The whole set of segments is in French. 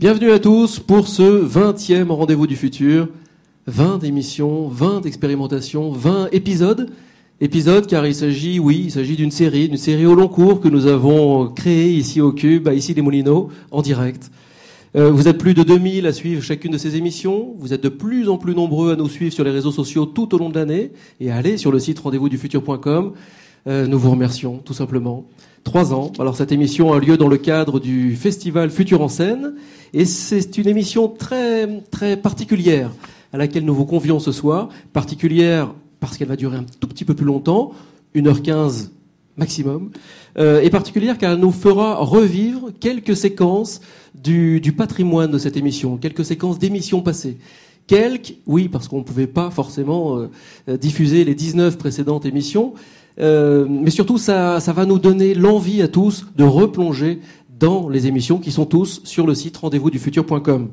Bienvenue à tous pour ce 20e Rendez-vous du Futur. 20 émissions, 20 expérimentations, 20 épisodes. Épisodes car il s'agit d'une série au long cours que nous avons créée ici au Cube, à Issy les Moulineaux, en direct. Vous êtes plus de 2000 à suivre chacune de ces émissions. Vous êtes de plus en plus nombreux à nous suivre sur les réseaux sociaux tout au long de l'année et à aller sur le site rendez-vous-du-futur.com. Nous vous remercions, tout simplement. 3 ans. Alors, cette émission a lieu dans le cadre du festival Futur en scène. Et c'est une émission très, très particulière à laquelle nous vous convions ce soir. Particulière parce qu'elle va durer un tout petit peu plus longtemps, 1h15 maximum. Et particulière car elle nous fera revivre quelques séquences du patrimoine de cette émission, quelques séquences d'émissions passées. Oui, parce qu'on ne pouvait pas forcément diffuser les 19 précédentes émissions. Mais surtout, ça va nous donner l'envie à tous de replonger dans les émissions qui sont tous sur le site rendez-vous-du-futur.com.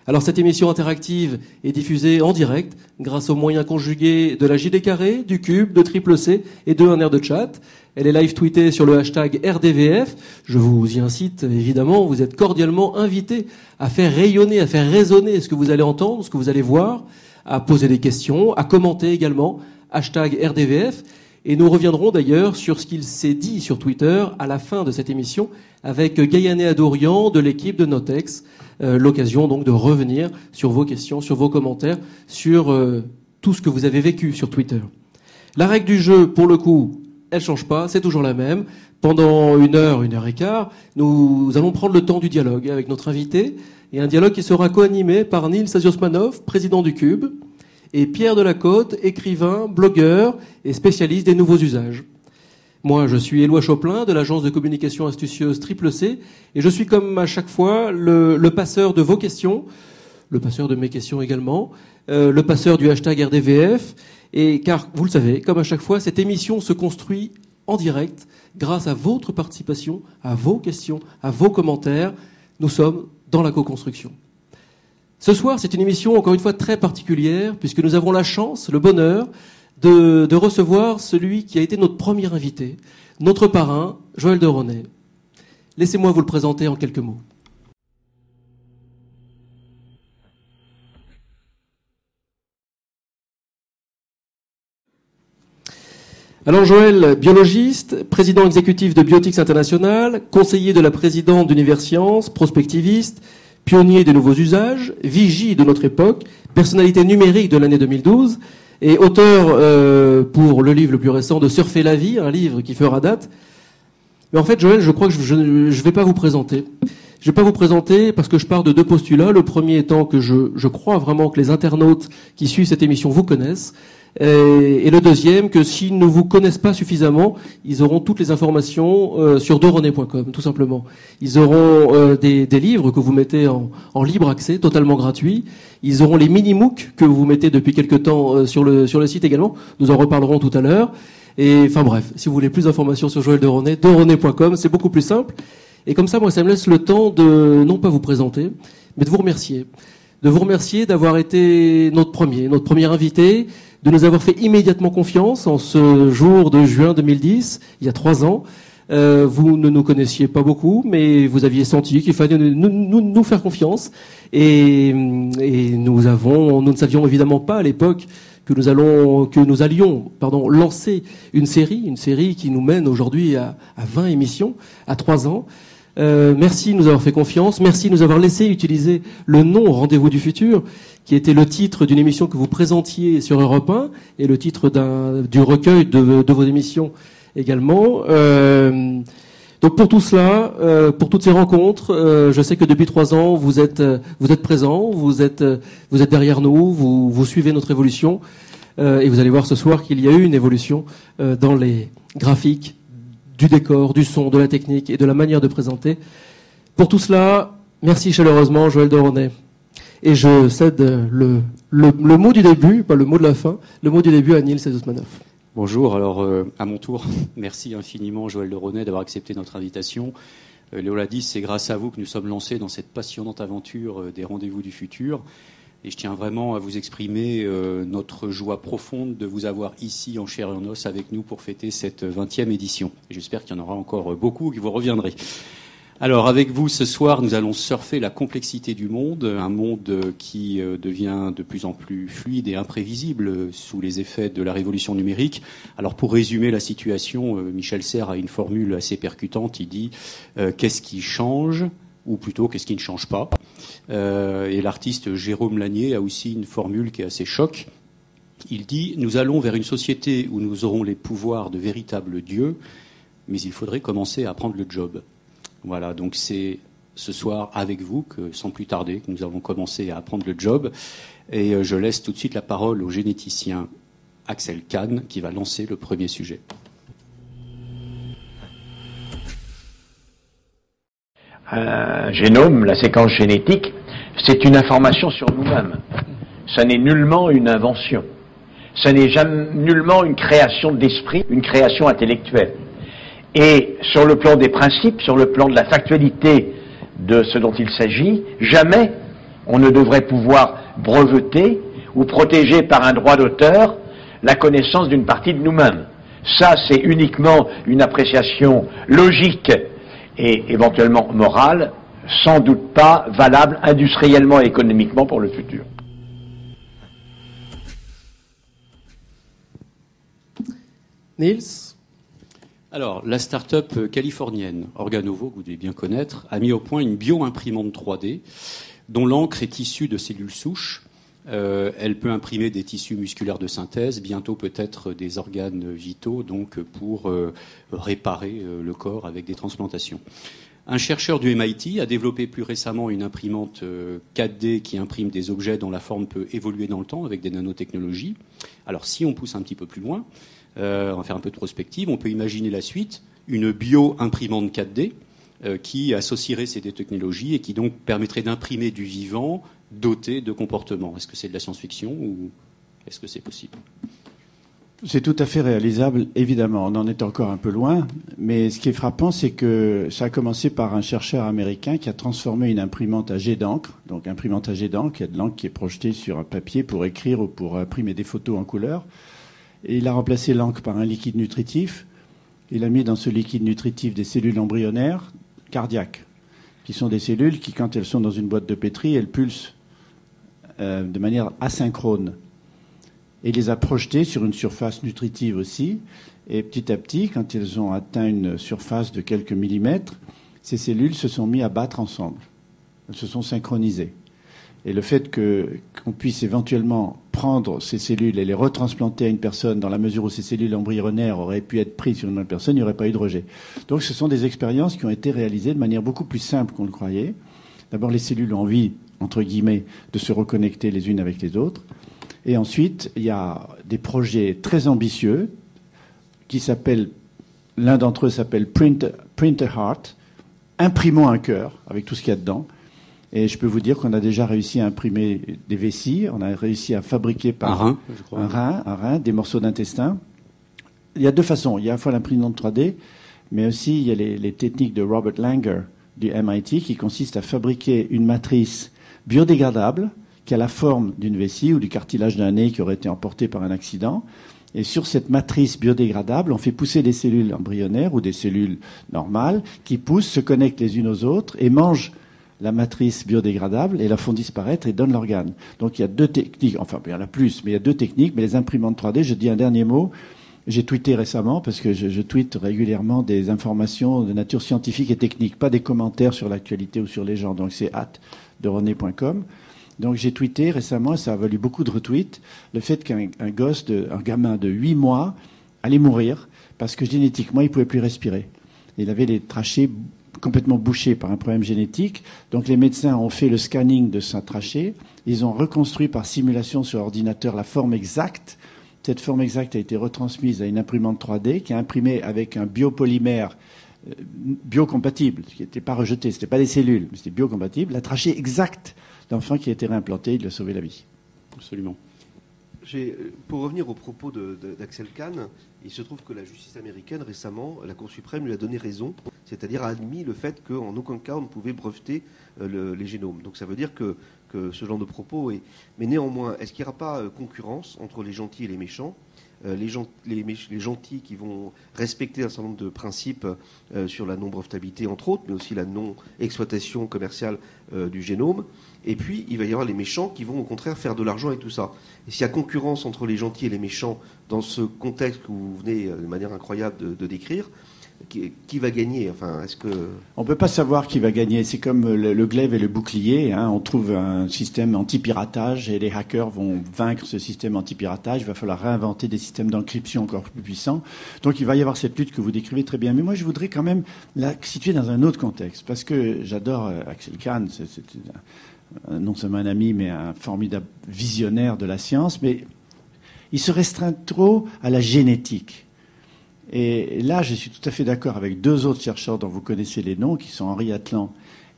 Alors, cette émission interactive est diffusée en direct grâce aux moyens conjugués de la JD Carré, du Cube, de Triple C et de un air de chat. Elle est live tweetée sur le hashtag RDVF. Je vous y incite, évidemment, vous êtes cordialement invités à faire rayonner, à faire résonner ce que vous allez entendre, ce que vous allez voir, à poser des questions, à commenter également, hashtag RDVF. Et nous reviendrons d'ailleurs sur ce qu'il s'est dit sur Twitter à la fin de cette émission avec Gaïané Adorian de l'équipe de Notex. L'occasion donc de revenir sur vos questions, sur vos commentaires, sur tout ce que vous avez vécu sur Twitter. La règle du jeu, pour le coup, elle change pas, c'est toujours la même. Pendant 1 heure, 1h15, nous allons prendre le temps du dialogue avec notre invité, et un dialogue qui sera co-animé par Nils Asiosmanov, président du Cube, et Pierre Delacote, écrivain, blogueur et spécialiste des nouveaux usages. Moi, je suis Éloi Choplin de l'agence de communication astucieuse Triple C, et je suis comme à chaque fois le passeur de vos questions, le passeur de mes questions également, le passeur du hashtag RDVF, et car, vous le savez, comme à chaque fois, cette émission se construit en direct grâce à votre participation, à vos questions, à vos commentaires. Nous sommes dans la co-construction. Ce soir, c'est une émission, encore une fois, très particulière, puisque nous avons la chance, le bonheur, de recevoir celui qui a été notre premier invité, notre parrain, Joël de Ronet. Laissez-moi vous le présenter en quelques mots. Alors Joël, biologiste, président exécutif de Biotics International, conseiller de la présidente d'Universcience, prospectiviste, pionnier des nouveaux usages, vigie de notre époque, personnalité numérique de l'année 2012 et auteur pour le livre le plus récent de Surfer la vie, un livre qui fera date. Mais en fait, Joël, je crois que je ne vais pas vous présenter. Je vais pas vous présenter parce que je pars de 2 postulats. Le premier étant que je crois vraiment que les internautes qui suivent cette émission vous connaissent. Et le deuxième, que s'ils ne vous connaissent pas suffisamment, ils auront toutes les informations sur doronet.com, tout simplement. Ils auront des livres que vous mettez en libre accès, totalement gratuits. Ils auront les mini-MOOC que vous mettez depuis quelque temps sur le site également. Nous en reparlerons tout à l'heure. Et enfin bref, si vous voulez plus d'informations sur Joël de Ronet, doronet.com, c'est beaucoup plus simple. Et comme ça, moi, ça me laisse le temps de non pas vous présenter, mais de vous remercier. De vous remercier d'avoir été notre premier invité, de nous avoir fait immédiatement confiance en ce jour de juin 2010, il y a 3 ans. Vous ne nous connaissiez pas beaucoup, mais vous aviez senti qu'il fallait nous faire confiance. Et nous ne savions évidemment pas à l'époque que nous allions lancer une série qui nous mène aujourd'hui à 20 émissions, à 3 ans. Merci de nous avoir fait confiance, merci de nous avoir laissé utiliser le nom Rendez-vous du Futur, qui était le titre d'une émission que vous présentiez sur Europe 1 et le titre du recueil de vos émissions également. Donc pour tout cela, pour toutes ces rencontres, je sais que depuis 3 ans vous êtes présents, vous êtes derrière nous, vous suivez notre évolution et vous allez voir ce soir qu'il y a eu une évolution dans les graphiques, du décor, du son, de la technique et de la manière de présenter. Pour tout cela, merci chaleureusement Joël de Ronet. Et je cède le mot du début, pas le mot de la fin, le mot du début à Nils Asiosmanov. Bonjour, alors à mon tour, merci infiniment Joël de Ronet d'avoir accepté notre invitation. Léo l'a dit, c'est grâce à vous que nous sommes lancés dans cette passionnante aventure des Rendez-vous du Futur. Et je tiens vraiment à vous exprimer notre joie profonde de vous avoir ici en chair et en os avec nous pour fêter cette 20e édition. Et j'espère qu'il y en aura encore beaucoup et que vous reviendrez. Alors, avec vous, ce soir, nous allons surfer la complexité du monde, un monde qui devient de plus en plus fluide et imprévisible sous les effets de la révolution numérique. Alors, pour résumer la situation, Michel Serres a une formule assez percutante. Il dit qu'est-ce qui change, ou plutôt qu'est-ce qui ne change pas. Et l'artiste Jérôme Lanier a aussi une formule qui est assez choc. Il dit nous allons vers une société où nous aurons les pouvoirs de véritables dieux, mais il faudrait commencer à prendre le job. Voilà, donc c'est ce soir avec vous que, sans plus tarder, que nous allons commencer à apprendre le job. Et je laisse tout de suite la parole au généticien Axel Kahn qui va lancer le premier sujet. Un génome, la séquence génétique, c'est une information sur nous-mêmes. Ça n'est nullement une invention. Ça n'est nullement une création d'esprit, une création intellectuelle. Et sur le plan des principes, sur le plan de la factualité de ce dont il s'agit, jamais on ne devrait pouvoir breveter ou protéger par un droit d'auteur la connaissance d'une partie de nous-mêmes. Ça, c'est uniquement une appréciation logique et éventuellement morale, sans doute pas valable industriellement et économiquement pour le futur. Niels ? Alors, la start-up californienne Organovo, que vous devez bien connaître, a mis au point une bio-imprimante 3D dont l'encre est issue de cellules souches. Elle peut imprimer des tissus musculaires de synthèse, bientôt peut-être des organes vitaux, donc pour réparer le corps avec des transplantations. Un chercheur du MIT a développé plus récemment une imprimante 4D qui imprime des objets dont la forme peut évoluer dans le temps avec des nanotechnologies. Alors, si on pousse un petit peu plus loin, on va faire un peu de prospective, on peut imaginer la suite, une bio-imprimante 4D qui associerait ces deux technologies et qui donc permettrait d'imprimer du vivant doté de comportement. Est-ce que c'est de la science-fiction ou est-ce que c'est possible ? C'est tout à fait réalisable, évidemment. On en est encore un peu loin, mais ce qui est frappant, c'est que ça a commencé par un chercheur américain qui a transformé une imprimante à jet d'encre. Donc, imprimante à jet d'encre, il y a de l'encre qui est projetée sur un papier pour écrire ou pour imprimer des photos en couleur. Et il a remplacé l'encre par un liquide nutritif. Il a mis dans ce liquide nutritif des cellules embryonnaires cardiaques, qui sont des cellules qui, quand elles sont dans une boîte de pétri, elles pulsent de manière asynchrone. Et il les a projetées sur une surface nutritive aussi. Et petit à petit, quand elles ont atteint une surface de quelques millimètres, ces cellules se sont mises à battre ensemble. Elles se sont synchronisées. Et le fait qu'on puisse éventuellement prendre ces cellules et les retransplanter à une personne dans la mesure où ces cellules embryonnaires auraient pu être prises sur une même personne, il n'y aurait pas eu de rejet. Donc ce sont des expériences qui ont été réalisées de manière beaucoup plus simple qu'on le croyait. D'abord, les cellules ont envie, entre guillemets, de se reconnecter les unes avec les autres. Et ensuite, il y a des projets très ambitieux qui s'appellent, l'un d'entre eux s'appelle Print a Heart, imprimons un cœur avec tout ce qu'il y a dedans. Et je peux vous dire qu'on a déjà réussi à imprimer des vessies, on a réussi à fabriquer par un rein, des morceaux d'intestin. Il y a deux façons. Il y a à la fois l'imprimante 3D, mais aussi il y a les techniques de Robert Langer du MIT qui consistent à fabriquer une matrice biodégradable qui a la forme d'une vessie ou du cartilage d'un nez qui aurait été emporté par un accident. Et sur cette matrice biodégradable, on fait pousser des cellules embryonnaires ou des cellules normales qui poussent, se connectent les unes aux autres et mangent la matrice biodégradable et la font disparaître et donnent l'organe. Donc il y a deux techniques, enfin il y en a plus, mais il y a deux techniques. Mais les imprimantes 3D, je dis un dernier mot. J'ai tweeté récemment, parce que je tweete régulièrement des informations de nature scientifique et technique, pas des commentaires sur l'actualité ou sur les gens. Donc c'est @derené.com. Donc j'ai tweeté récemment, ça a valu beaucoup de retweets, le fait qu'un gamin de 8 mois allait mourir parce que génétiquement il pouvait plus respirer. Il avait les trachées complètement bouchées par un problème génétique. Donc les médecins ont fait le scanning de sa trachée. Ils ont reconstruit par simulation sur ordinateur la forme exacte. Cette forme exacte a été retransmise à une imprimante 3D qui a imprimé avec un biopolymère biocompatible, qui n'était pas rejeté. C'était pas des cellules, mais c'était biocompatible. La trachée exacte l'enfant qui a été réimplanté, il lui a sauvé la vie. Absolument. Pour revenir aux propos d'Axel Kahn, il se trouve que la justice américaine, récemment, la Cour suprême lui a donné raison, c'est-à-dire a admis le fait qu'en aucun cas on ne pouvait breveter les génomes. Donc ça veut dire que ce genre de propos est... Mais néanmoins, est-ce qu'il n'y aura pas concurrence entre les gentils et les méchants ? les gentils qui vont respecter un certain nombre de principes sur la non-brevetabilité, entre autres, mais aussi la non-exploitation commerciale du génome. Et puis, il va y avoir les méchants qui vont, au contraire, faire de l'argent avec tout ça. Et s'il y a concurrence entre les gentils et les méchants dans ce contexte que vous venez de manière incroyable de décrire, qui va gagner? Enfin, est-ce que... On ne peut pas savoir qui va gagner. C'est comme le glaive et le bouclier. Hein. On trouve un système anti-piratage et les hackers vont vaincre ce système anti-piratage. Il va falloir réinventer des systèmes d'encryption encore plus puissants. Donc il va y avoir cette lutte que vous décrivez très bien. Mais moi, je voudrais quand même la situer dans un autre contexte. Parce que j'adore Axel Kahn. C'est non seulement un ami, mais un formidable visionnaire de la science. Mais il se restreint trop à la génétique. Et là, je suis tout à fait d'accord avec deux autres chercheurs dont vous connaissez les noms, qui sont Henri Atlan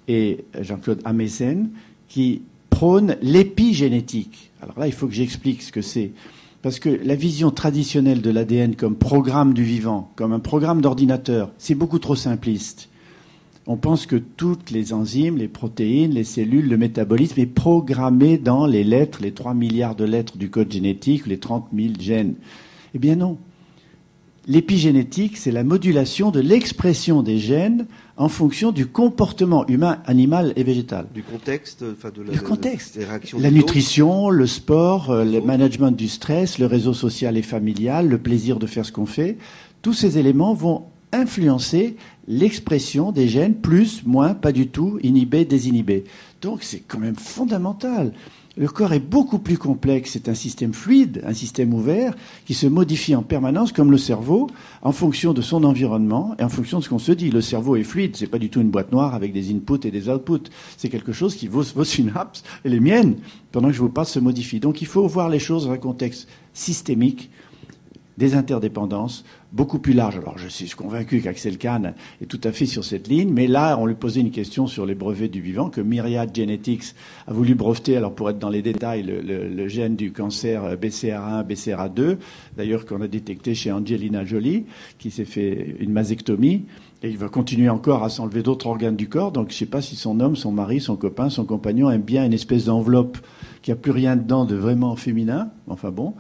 et Jean-Claude Ameisen, qui prônent l'épigénétique. Alors là, il faut que j'explique ce que c'est. Parce que la vision traditionnelle de l'ADN comme programme du vivant, comme un programme d'ordinateur, c'est beaucoup trop simpliste. On pense que toutes les enzymes, les protéines, les cellules, le métabolisme est programmé dans les lettres, les 3 milliards de lettres du code génétique, les 30 000 gènes. Eh bien non. L'épigénétique, c'est la modulation de l'expression des gènes en fonction du comportement humain, animal et végétal. Du contexte, du contexte. Des réactions la nutrition, le sport, le management du stress, le réseau social et familial, le plaisir de faire ce qu'on fait. Tous ces éléments vont influencer l'expression des gènes, plus, moins, pas du tout, inhibé, désinhibé. Donc c'est quand même fondamental. Le corps est beaucoup plus complexe, c'est un système fluide, un système ouvert, qui se modifie en permanence comme le cerveau, en fonction de son environnement et en fonction de ce qu'on se dit. Le cerveau est fluide, c'est pas du tout une boîte noire avec des inputs et des outputs. C'est quelque chose qui, vos synapses et les miennes, pendant que je vous parle, se modifient. Donc il faut voir les choses dans un contexte systémique, des interdépendances beaucoup plus larges. Alors je suis convaincu qu'Axel Kahn est tout à fait sur cette ligne, mais là on lui posait une question sur les brevets du vivant que Myriad Genetics a voulu breveter, alors pour être dans les détails, le gène du cancer BCR1, BCR2, d'ailleurs qu'on a détecté chez Angelina Jolie, qui s'est fait une mastectomie, et il va continuer encore à s'enlever d'autres organes du corps, donc je ne sais pas si son homme, son mari, son copain, son compagnon aime bien une espèce d'enveloppe qui a plus rien dedans de vraiment féminin, enfin bon,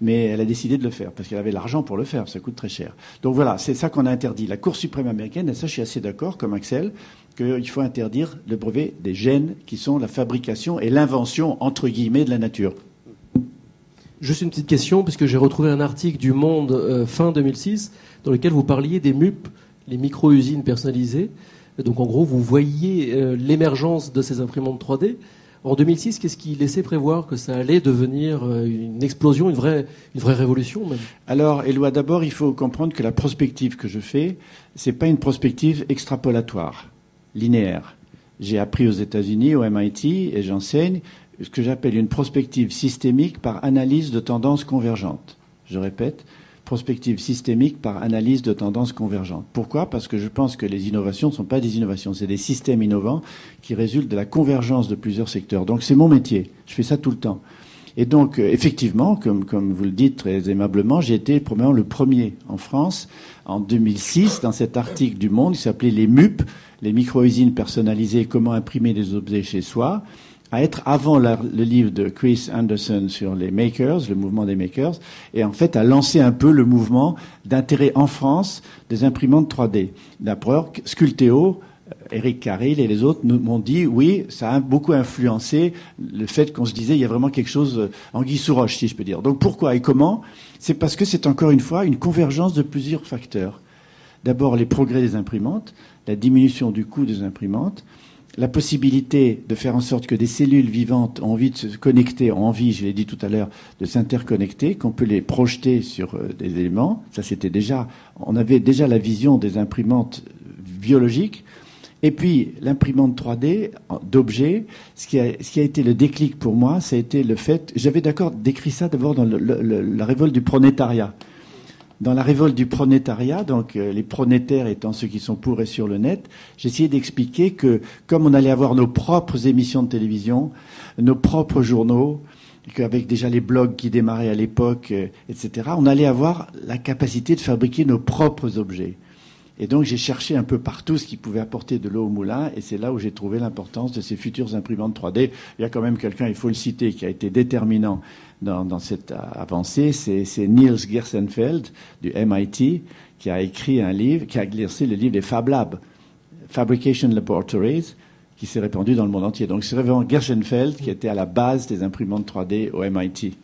mais elle a décidé de le faire, parce qu'elle avait l'argent pour le faire, ça coûte très cher. Donc voilà, c'est ça qu'on a interdit. La Cour suprême américaine, et ça je suis assez d'accord, comme Axel, qu'il faut interdire le brevet des gènes qui sont la fabrication et l'invention, entre guillemets, de la nature. Juste une petite question, puisque j'ai retrouvé un article du Monde fin 2006, dans lequel vous parliez des MUP, les micro-usines personnalisées. Donc en gros, vous voyez l'émergence de ces imprimantes 3D. En 2006, qu'est-ce qui laissait prévoir que ça allait devenir une explosion, une vraie révolution même? Alors, Éloi, d'abord, il faut comprendre que la prospective que je fais, c'est pas une prospective extrapolatoire, linéaire. J'ai appris aux États-Unis, au MIT, et j'enseigne ce que j'appelle une prospective systémique par analyse de tendances convergentes. Je répète, prospective systémique par analyse de tendances convergentes. Pourquoi? Parce que je pense que les innovations ne sont pas des innovations, c'est des systèmes innovants qui résultent de la convergence de plusieurs secteurs. Donc c'est mon métier, je fais ça tout le temps. Et donc effectivement, comme vous le dites très aimablement, j'ai été probablement le premier en France en 2006 dans cet article du Monde qui s'appelait les MUP, les micro-usines personnalisées, comment imprimer des objets chez soi, à être avant le livre de Chris Anderson sur les makers, le mouvement des makers, et en fait à lancer un peu le mouvement d'intérêt en France des imprimantes 3D. D'abord, Sculpteo, Eric Carril et les autres m'ont dit oui, ça a beaucoup influencé le fait qu'on se disait il y a vraiment quelque chose anguille sous roche, si je peux dire. Donc pourquoi et comment? C'est parce que c'est encore une fois une convergence de plusieurs facteurs. D'abord les progrès des imprimantes, la diminution du coût des imprimantes, la possibilité de faire en sorte que des cellules vivantes ont envie de se connecter, ont envie, je l'ai dit tout à l'heure, de s'interconnecter, qu'on peut les projeter sur des éléments. Ça, c'était déjà, on avait déjà la vision des imprimantes biologiques. Et puis, l'imprimante 3D d'objets, ce qui a été le déclic pour moi, ça a été le fait, j'avais d'accord décrit ça d'abord dans la révolte du pronétariat. Dans la révolte du pronétariat, donc les pronétaires étant ceux qui sont pour et sur le net, j'ai essayé d'expliquer que comme on allait avoir nos propres émissions de télévision, nos propres journaux, qu'avec déjà les blogs qui démarraient à l'époque, etc., on allait avoir la capacité de fabriquer nos propres objets. Et donc j'ai cherché un peu partout ce qui pouvait apporter de l'eau au moulin, et c'est là où j'ai trouvé l'importance de ces futures imprimantes 3D. Il y a quand même quelqu'un, il faut le citer, qui a été déterminant dans cette avancée, c'est Niels Gershenfeld du MIT, qui a écrit un livre, qui a lancé le livre des Fab Labs, Fabrication Laboratories, qui s'est répandu dans le monde entier. Donc c'est vraiment Gershenfeld qui était à la base des imprimantes 3D au MIT.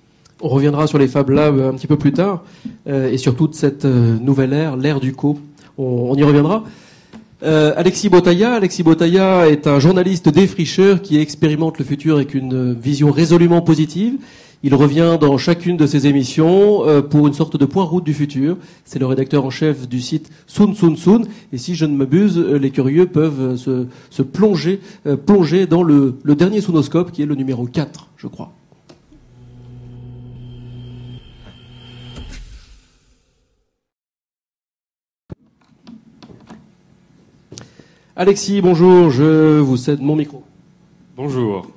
On reviendra sur les Fab Labs un petit peu plus tard, et sur toute cette nouvelle ère, l'ère du co. On y reviendra. Alexis Botaya est un journaliste défricheur qui expérimente le futur avec une vision résolument positive. Il revient dans chacune de ses émissions pour une sorte de point route du futur. C'est le rédacteur en chef du site Soon Soon Soon. Et si je ne m'abuse, les curieux peuvent se plonger dans le dernier Soonoscope, qui est le numéro 4, je crois. Alexis, bonjour, je vous cède mon micro. Bonjour,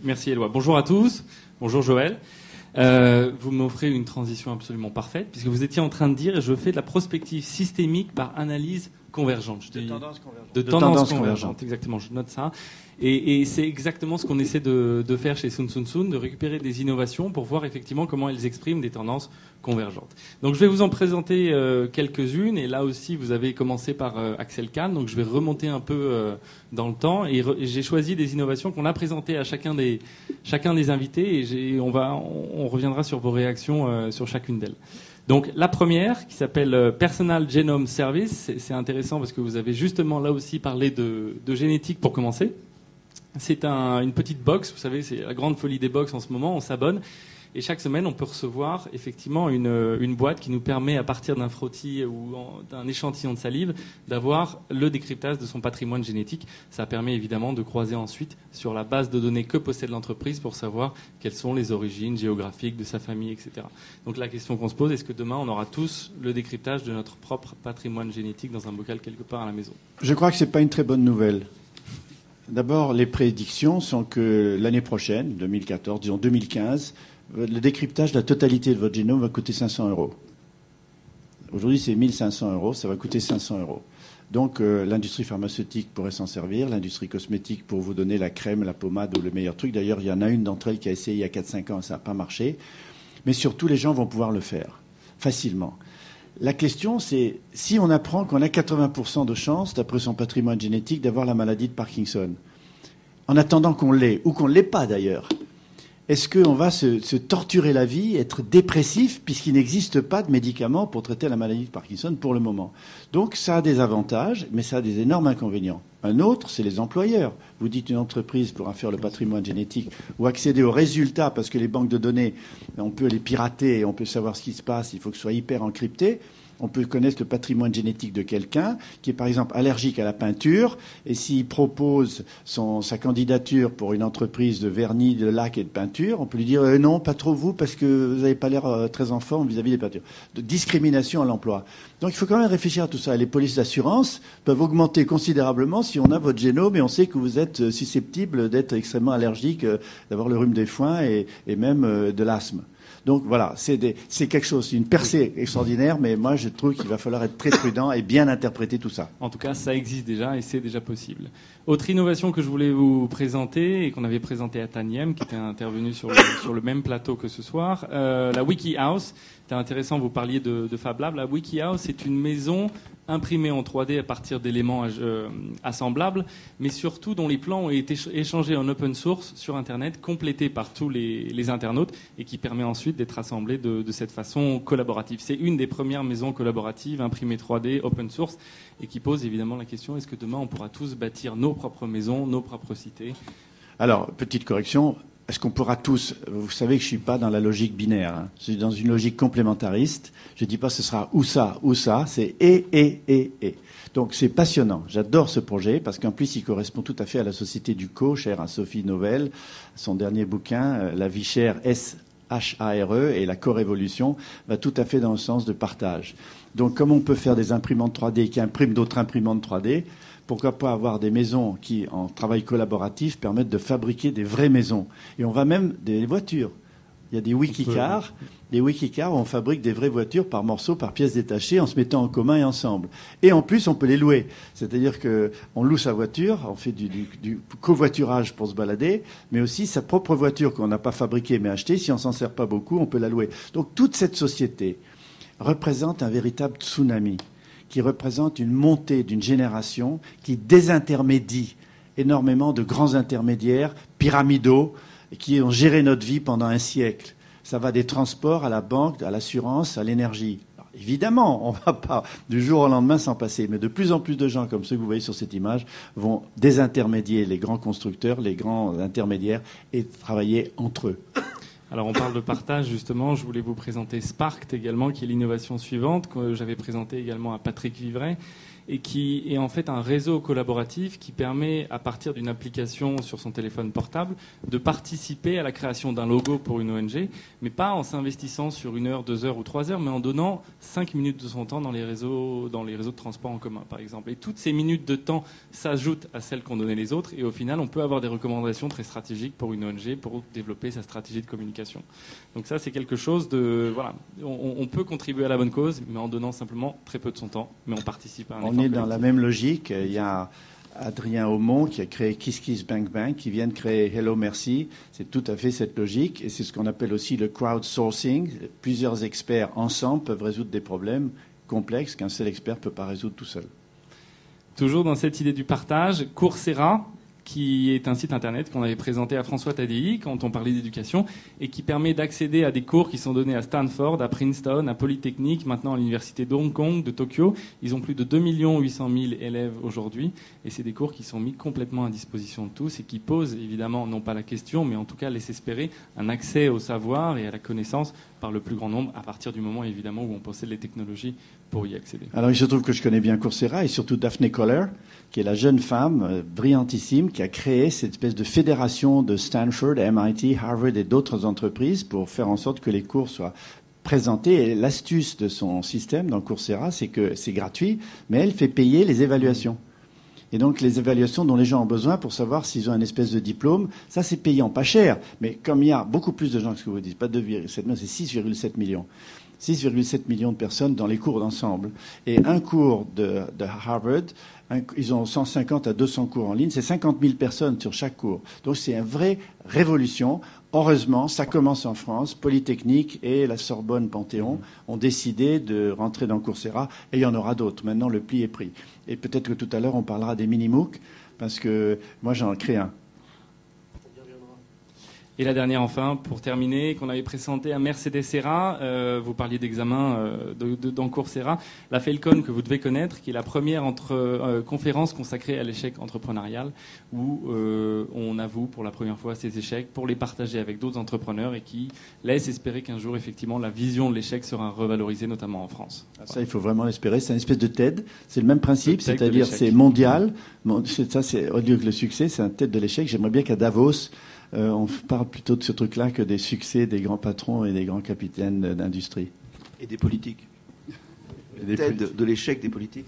merci Éloi. Bonjour à tous, bonjour Joël. Vous m'offrez une transition absolument parfaite, puisque vous étiez en train de dire, je fais de la prospective systémique par analyse convergente. De tendance convergente. De tendance convergente, exactement, je note ça. Et c'est exactement ce qu'on essaie de faire chez Soon Soon Soon, de récupérer des innovations pour voir effectivement comment elles expriment des tendances convergentes. Donc je vais vous en présenter quelques-unes, et là aussi vous avez commencé par Axel Kahn, donc je vais remonter un peu dans le temps, et j'ai choisi des innovations qu'on a présentées à chacun des invités, et on reviendra sur vos réactions sur chacune d'elles. Donc la première, qui s'appelle Personal Genome Service, c'est intéressant parce que vous avez justement là aussi parlé de génétique pour commencer. C'est une petite box, vous savez, c'est la grande folie des box en ce moment, on s'abonne. Et chaque semaine, on peut recevoir effectivement une boîte qui nous permet, à partir d'un frottis ou d'un échantillon de salive, d'avoir le décryptage de son patrimoine génétique. Ça permet évidemment de croiser ensuite sur la base de données que possède l'entreprise pour savoir quelles sont les origines géographiques de sa famille, etc. Donc la question qu'on se pose, est-ce que demain, on aura tous le décryptage de notre propre patrimoine génétique dans un bocal quelque part à la maison ? Je crois que ce n'est pas une très bonne nouvelle. D'abord, les prédictions sont que l'année prochaine, 2014, disons 2015, le décryptage de la totalité de votre génome va coûter 500 €. Aujourd'hui, c'est 1 500 €, ça va coûter 500 €. Donc, l'industrie pharmaceutique pourrait s'en servir, l'industrie cosmétique pour vous donner la crème, la pommade ou le meilleur truc. D'ailleurs, il y en a une d'entre elles qui a essayé il y a 4-5 ans, ça n'a pas marché. Mais surtout, les gens vont pouvoir le faire facilement. La question, c'est si on apprend qu'on a 80% de chances, d'après son patrimoine génétique, d'avoir la maladie de Parkinson, en attendant qu'on l'ait, ou qu'on ne l'ait pas d'ailleurs, est-ce qu'on va se torturer la vie, être dépressif, puisqu'il n'existe pas de médicaments pour traiter la maladie de Parkinson pour le moment? Donc ça a des avantages, mais ça a des énormes inconvénients. Un autre, c'est les employeurs. Vous dites une entreprise pourra faire le patrimoine génétique ou accéder aux résultats, parce que les banques de données, on peut les pirater et on peut savoir ce qui se passe, il faut que ce soit hyper encrypté. On peut connaître le patrimoine génétique de quelqu'un qui est par exemple allergique à la peinture, et s'il propose sa candidature pour une entreprise de vernis, de laque et de peinture, on peut lui dire non, pas trop vous, parce que vous n'avez pas l'air très en forme vis-à-vis des peintures. De discrimination à l'emploi. Donc il faut quand même réfléchir à tout ça. Les polices d'assurance peuvent augmenter considérablement si on a votre génome et on sait que vous êtes susceptible d'être extrêmement allergique, d'avoir le rhume des foins et même de l'asthme. Donc voilà, c'est quelque chose, une percée extraordinaire, mais moi je trouve qu'il va falloir être très prudent et bien interpréter tout ça. En tout cas, ça existe déjà et c'est déjà possible. Autre innovation que je voulais vous présenter et qu'on avait présentée à Taniem, qui était intervenu sur le même plateau que ce soir, la WikiHouse. C'était intéressant, vous parliez de Fab Lab. La WikiHouse, c'est une maison imprimée en 3D à partir d'éléments assemblables, mais surtout dont les plans ont été échangés en open source sur Internet, complétés par tous les internautes, et qui permet ensuite d'être assemblé de cette façon collaborative. C'est une des premières maisons collaboratives imprimées 3D open source, et qui pose évidemment la question, est-ce que demain on pourra tous bâtir nos propres maisons, nos propres cités ? Alors, petite correction, est-ce qu'on pourra tous... Vous savez que je ne suis pas dans la logique binaire. Hein. Je suis dans une logique complémentariste. Je ne dis pas ce sera ou ça, c'est et. Donc c'est passionnant. J'adore ce projet parce qu'en plus il correspond tout à fait à la société du co, chère à Sophie Novelle. Son dernier bouquin, La vie chère, SHARE, et la co-révolution, va tout à fait dans le sens de partage. Donc comme on peut faire des imprimantes 3D qui impriment d'autres imprimantes 3D, pourquoi pas avoir des maisons qui, en travail collaboratif, permettent de fabriquer des vraies maisons. Et on va même des voitures. Il y a des wikicars. Des wikicars où on fabrique des vraies voitures par morceaux, par pièces détachées, en se mettant en commun et ensemble. Et en plus, on peut les louer. C'est-à-dire qu'on loue sa voiture, on fait du covoiturage pour se balader, mais aussi sa propre voiture qu'on n'a pas fabriquée mais achetée. Si on s'en sert pas beaucoup, on peut la louer. Donc toute cette société représente un véritable tsunami, qui représente une montée d'une génération qui désintermédie énormément de grands intermédiaires pyramidaux qui ont géré notre vie pendant un siècle. Ça va des transports à la banque, à l'assurance, à l'énergie. Alors, évidemment, on ne va pas du jour au lendemain s'en passer, mais de plus en plus de gens, comme ceux que vous voyez sur cette image, vont désintermédier les grands constructeurs, les grands intermédiaires, et travailler entre eux. Alors on parle de partage justement, je voulais vous présenter Sparkt également, qui est l'innovation suivante, que j'avais présentée également à Patrick Vivray, et qui est en fait un réseau collaboratif qui permet, à partir d'une application sur son téléphone portable, de participer à la création d'un logo pour une ONG, mais pas en s'investissant sur 1 heure, 2 heures ou 3 heures, mais en donnant 5 minutes de son temps dans les réseaux de transport en commun, par exemple. Et toutes ces minutes de temps s'ajoutent à celles qu'ont données les autres, et au final, on peut avoir des recommandations très stratégiques pour une ONG pour développer sa stratégie de communication. Donc ça, c'est quelque chose de... Voilà, on peut contribuer à la bonne cause, mais en donnant simplement très peu de son temps, mais on participe à un effort On est dans collectif. la même logique. Il y a Adrien Aumont qui a créé Kiss Kiss Bank Bank, qui vient de créer Hello Merci. C'est tout à fait cette logique. Et c'est ce qu'on appelle aussi le crowdsourcing. Plusieurs experts ensemble peuvent résoudre des problèmes complexes qu'un seul expert ne peut pas résoudre tout seul. Toujours dans cette idée du partage, Coursera, qui est un site internet qu'on avait présenté à François Tadei quand on parlait d'éducation et qui permet d'accéder à des cours qui sont donnés à Stanford, à Princeton, à Polytechnique, maintenant à l'université de Hong Kong, de Tokyo. Ils ont plus de 2 800 000 élèves aujourd'hui et c'est des cours qui sont mis complètement à disposition de tous et qui posent évidemment, non pas la question, mais en tout cas laissent espérer un accès au savoir et à la connaissance par le plus grand nombre à partir du moment évidemment où on possède les technologies pour y accéder. Alors il se trouve que je connais bien Coursera et surtout Daphne Koller, qui est la jeune femme brillantissime qui a créé cette espèce de fédération de Stanford, MIT, Harvard et d'autres entreprises pour faire en sorte que les cours soient présentés. Et l'astuce de son système dans Coursera, c'est que c'est gratuit, mais elle fait payer les évaluations. Et donc les évaluations dont les gens ont besoin pour savoir s'ils ont un espèce de diplôme, ça c'est payant, pas cher. Mais comme il y a beaucoup plus de gens que ce que vous dites, pas 2,7 millions, c'est 6,7 millions. 6,7 millions de personnes dans les cours d'ensemble. Et un cours de Harvard, ils ont 150 à 200 cours en ligne, c'est 50 000 personnes sur chaque cours. Donc c'est une vraie révolution. Heureusement, ça commence en France. Polytechnique et la Sorbonne Panthéon ont décidé de rentrer dans Coursera et il y en aura d'autres. Maintenant, le pli est pris. Et peut-être que tout à l'heure, on parlera des mini-MOOC parce que moi, j'en crée un. Et la dernière, enfin, pour terminer, qu'on avait présenté à Mercedes Serra, vous parliez d'examen dans Coursera, la Falcon que vous devez connaître, qui est la première conférence consacrée à l'échec entrepreneurial, où on avoue pour la première fois ses échecs pour les partager avec d'autres entrepreneurs et qui laisse espérer qu'un jour, effectivement, la vision de l'échec sera revalorisée, notamment en France. Voilà. Ça, il faut vraiment l'espérer. C'est une espèce de TED. C'est le même principe, c'est-à-dire c'est mondial. Ça, c'est au lieu que le succès, c'est un TED de l'échec. J'aimerais bien qu'à Davos, on parle plutôt de ce truc-là que des succès des grands patrons et des grands capitaines d'industrie. Et des politiques. De l'échec des politiques.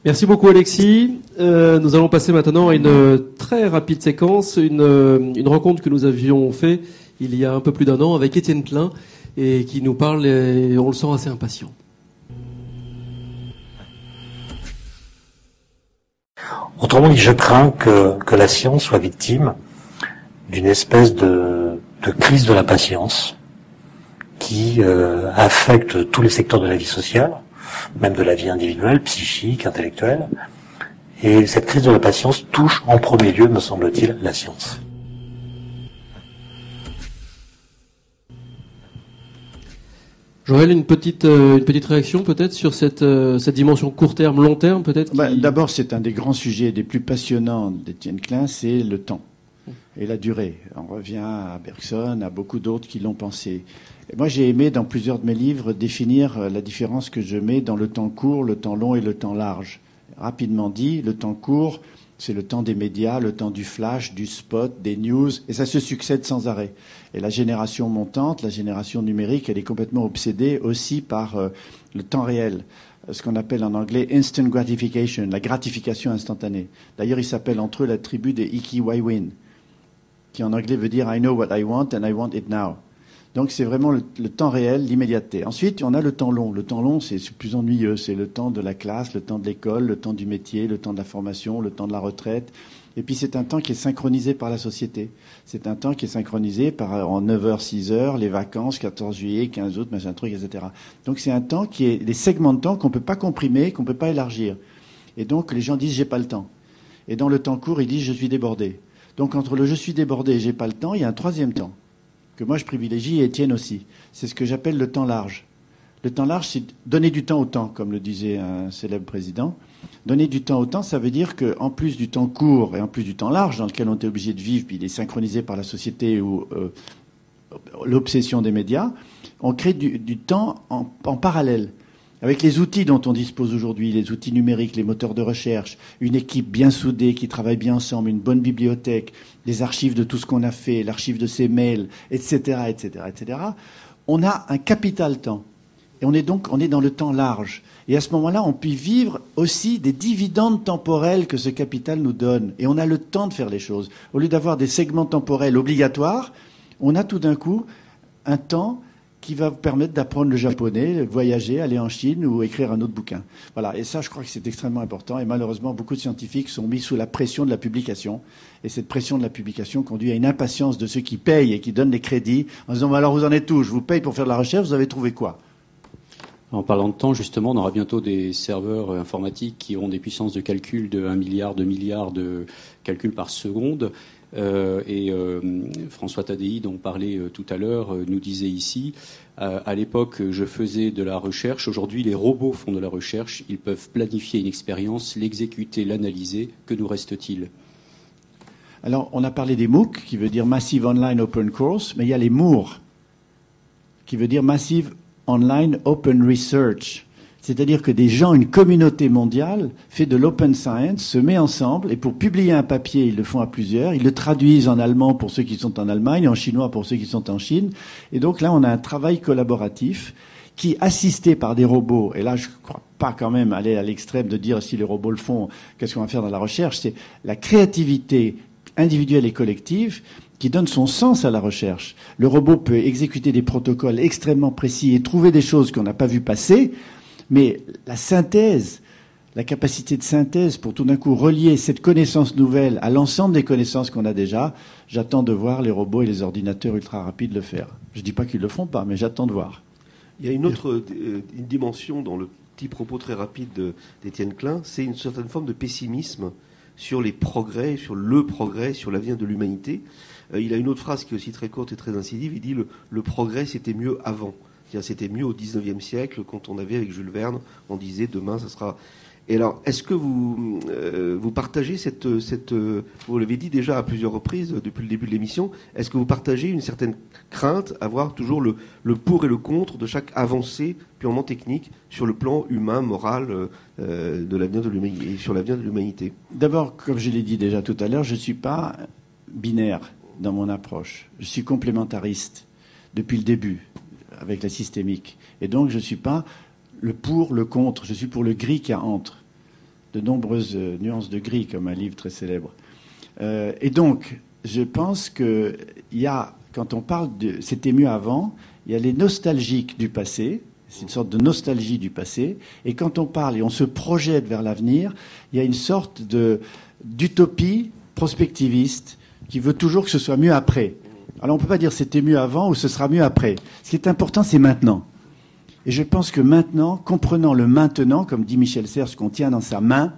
Merci beaucoup Alexis. Nous allons passer maintenant à une très rapide séquence, une rencontre que nous avions fait il y a un peu plus d'1 an avec Étienne Klein et qui nous parle, et on le sent assez impatient. Autrement dit, je crains que la science soit victime d'une espèce de crise de la patience qui affecte tous les secteurs de la vie sociale, même de la vie individuelle, psychique, intellectuelle. Et cette crise de la patience touche en premier lieu, me semble-t-il, la science. Joël, une petite réaction peut-être sur cette dimension court terme, long terme peut-être D'abord, c'est un des grands sujets des plus passionnants d'Étienne Klein, c'est le temps et la durée. On revient à Bergson, à beaucoup d'autres qui l'ont pensé. Et moi, j'ai aimé dans plusieurs de mes livres définir la différence que je mets dans le temps court, le temps long et le temps large. Rapidement dit, le temps court, c'est le temps des médias, le temps du flash, du spot, des news, et ça se succède sans arrêt. Et la génération montante, la génération numérique, elle est complètement obsédée aussi par le temps réel, ce qu'on appelle en anglais instant gratification, la gratification instantanée. D'ailleurs, ils s'appellent entre eux la tribu des Ikiwaiwin, qui en anglais veut dire I know what I want and I want it now. Donc c'est vraiment le temps réel, l'immédiateté. Ensuite, on a le temps long. Le temps long, c'est plus ennuyeux. C'est le temps de la classe, le temps de l'école, le temps du métier, le temps de la formation, le temps de la retraite. Et puis c'est un temps qui est synchronisé par la société. C'est un temps qui est synchronisé en 9h, 6h, les vacances, 14 juillet, 15 août, machin truc, etc. Donc c'est un temps qui est des segments de temps qu'on peut pas comprimer, qu'on peut pas élargir. Et donc les gens disent j'ai pas le temps. Et dans le temps court, ils disent je suis débordé. Donc entre le je suis débordé et j'ai pas le temps, il y a un troisième temps que moi je privilégie et Étienne aussi. C'est ce que j'appelle le temps large. Le temps large, c'est donner du temps au temps, comme le disait un célèbre président. Donner du temps au temps, ça veut dire qu'en plus du temps court et en plus du temps large, dans lequel on est obligé de vivre, puis il est synchronisé par la société ou l'obsession des médias, on crée du temps en parallèle. Avec les outils dont on dispose aujourd'hui, les outils numériques, les moteurs de recherche, une équipe bien soudée qui travaille bien ensemble, une bonne bibliothèque, les archives de tout ce qu'on a fait, l'archive de ses mails, etc., etc., etc., on a un capital temps. Et on est dans le temps large. Et à ce moment-là, on peut vivre aussi des dividendes temporels que ce capital nous donne. Et on a le temps de faire les choses. Au lieu d'avoir des segments temporels obligatoires, on a tout d'un coup un temps qui va vous permettre d'apprendre le japonais, voyager, aller en Chine ou écrire un autre bouquin. Voilà. Et ça, je crois que c'est extrêmement important. Et malheureusement, beaucoup de scientifiques sont mis sous la pression de la publication. Et cette pression de la publication conduit à une impatience de ceux qui payent et qui donnent les crédits en disant, alors vous en êtes où? Je vous paye pour faire de la recherche, vous avez trouvé quoi? En parlant de temps, justement, on aura bientôt des serveurs informatiques qui auront des puissances de calcul de 1 milliard, 2 milliards de calculs par seconde. François Tadei, dont on parlait tout à l'heure, nous disait ici, à l'époque, je faisais de la recherche. Aujourd'hui, les robots font de la recherche. Ils peuvent planifier une expérience, l'exécuter, l'analyser. Que nous reste-t-il? Alors, on a parlé des MOOC, qui veut dire Massive Online Open Course, mais il y a les MOOR, qui veut dire Massive Online Open Research. C'est-à-dire que des gens, une communauté mondiale, fait de l'open science, se met ensemble, et pour publier un papier, ils le font à plusieurs, ils le traduisent en allemand pour ceux qui sont en Allemagne, en chinois pour ceux qui sont en Chine. Et donc là, on a un travail collaboratif qui, assisté par des robots, et là, je ne crois pas quand même aller à l'extrême de dire si les robots le font, qu'est-ce qu'on va faire dans la recherche, c'est la créativité individuelle et collective qui donne son sens à la recherche. Le robot peut exécuter des protocoles extrêmement précis et trouver des choses qu'on n'a pas vues passer, mais la synthèse, la capacité de synthèse pour tout d'un coup relier cette connaissance nouvelle à l'ensemble des connaissances qu'on a déjà, j'attends de voir les robots et les ordinateurs ultra rapides le faire. Je ne dis pas qu'ils ne le font pas, mais j'attends de voir. Il y a une autre une dimension dans le petit propos très rapide d'Étienne Klein, c'est une certaine forme de pessimisme sur les progrès, sur l'avenir de l'humanité. Il a une autre phrase qui est aussi très courte et très incisive, il dit le progrès c'était mieux avant. C'est-à-dire, c'était mieux au XIXe siècle, quand on avait avec Jules Verne, on disait demain ça sera. Et alors, est-ce que vous partagez cette vous l'avez dit déjà à plusieurs reprises depuis le début de l'émission, est-ce que vous partagez une certaine crainte à voir toujours le pour et le contre de chaque avancée purement technique sur le plan humain, moral de l'avenir de l'humanité, sur l'avenir de l'humanité? D'abord, comme je l'ai dit déjà tout à l'heure, je ne suis pas binaire dans mon approche. Je suis complémentariste depuis le début, avec la systémique. Et donc, je ne suis pas le pour, le contre. Je suis pour le gris qu'il y a entre. De nombreuses nuances de gris, comme un livre très célèbre. Et donc, je pense qu'il y a, quand on parle de « c'était mieux avant », il y a les nostalgiques du passé. C'est une sorte de nostalgie du passé. Et quand on parle et on se projette vers l'avenir, il y a une sorte d'utopie prospectiviste qui veut toujours que ce soit mieux après. Alors on ne peut pas dire c'était mieux avant ou ce sera mieux après. Ce qui est important, c'est maintenant. Et je pense que maintenant, comprenant le maintenant, comme dit Michel Serres, ce qu'on tient dans sa main,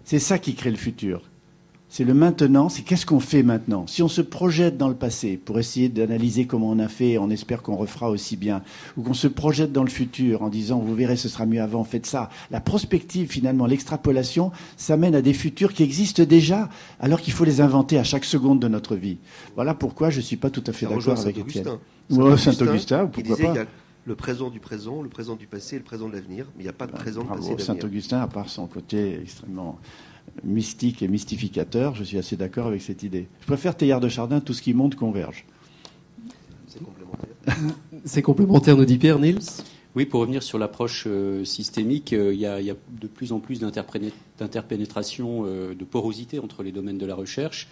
c'est ça qui crée le futur. C'est le maintenant, c'est qu'est-ce qu'on fait maintenant. Si on se projette dans le passé pour essayer d'analyser comment on a fait, on espère qu'on refera aussi bien, ou qu'on se projette dans le futur en disant vous verrez ce sera mieux avant, faites ça. La prospective finalement, l'extrapolation, ça mène à des futurs qui existent déjà, alors qu'il faut les inventer à chaque seconde de notre vie. Voilà pourquoi je ne suis pas tout à fait d'accord avec Étienne. Saint-Augustin, pourquoi pas. Il y a le présent du présent, le présent du passé et le présent de l'avenir, mais il n'y a pas de présent, de passé et d'avenir. Saint-Augustin, à part son côté extrêmement mystique et mystificateur, je suis assez d'accord avec cette idée. Je préfère Teilhard de Chardin, tout ce qui monte converge. C'est complémentaire. C'est complémentaire, nous dit Pierre. Niels? Oui, pour revenir sur l'approche systémique, il y a de plus en plus d'interpénétration, de porosité entre les domaines de la recherche.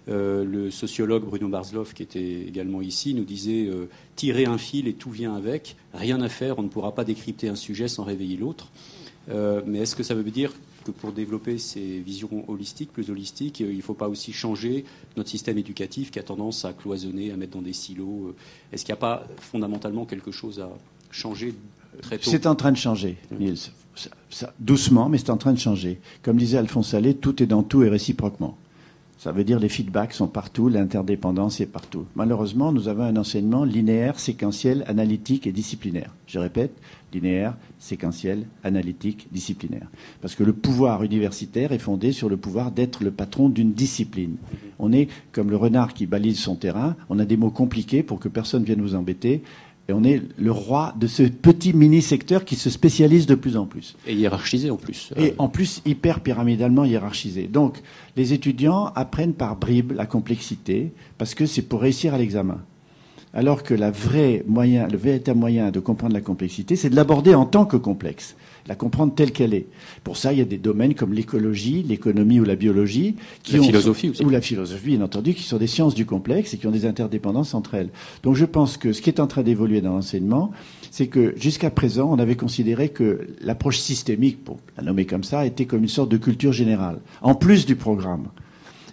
Le sociologue Bruno Barzloff, qui était également ici, nous disait tirer un fil et tout vient avec, rien à faire, on ne pourra pas décrypter un sujet sans réveiller l'autre. Mais est-ce que ça veut dire que pour développer ces visions plus holistiques, il ne faut pas aussi changer notre système éducatif qui a tendance à cloisonner, à mettre dans des silos? Est-ce qu'il n'y a pas fondamentalement quelque chose à changer très tôt? C'est en train de changer, Niels. Doucement, mais c'est en train de changer. Comme disait Alphonse Allais, tout est dans tout et réciproquement. Ça veut dire les feedbacks sont partout, l'interdépendance est partout. Malheureusement, nous avons un enseignement linéaire, séquentiel, analytique et disciplinaire. Je répète, linéaire, séquentiel, analytique, disciplinaire. Parce que le pouvoir universitaire est fondé sur le pouvoir d'être le patron d'une discipline. On est comme le renard qui balise son terrain, on a des mots compliqués pour que personne vienne vous embêter. Et on est le roi de ce petit mini-secteur qui se spécialise de plus en plus. Et hiérarchisé en plus. Et en plus, hyper pyramidalement hiérarchisé. Donc, les étudiants apprennent par bribes la complexité, parce que c'est pour réussir à l'examen. Alors que le véritable moyen de comprendre la complexité, c'est de l'aborder en tant que complexe, la comprendre telle qu'elle est. Pour ça, il y a des domaines comme l'écologie, l'économie ou la biologie, philosophie aussi. Ou la philosophie, bien entendu, qui sont des sciences du complexe et qui ont des interdépendances entre elles. Donc, je pense que ce qui est en train d'évoluer dans l'enseignement, c'est que jusqu'à présent, on avait considéré que l'approche systémique, pour la nommer comme ça, était comme une sorte de culture générale, en plus du programme.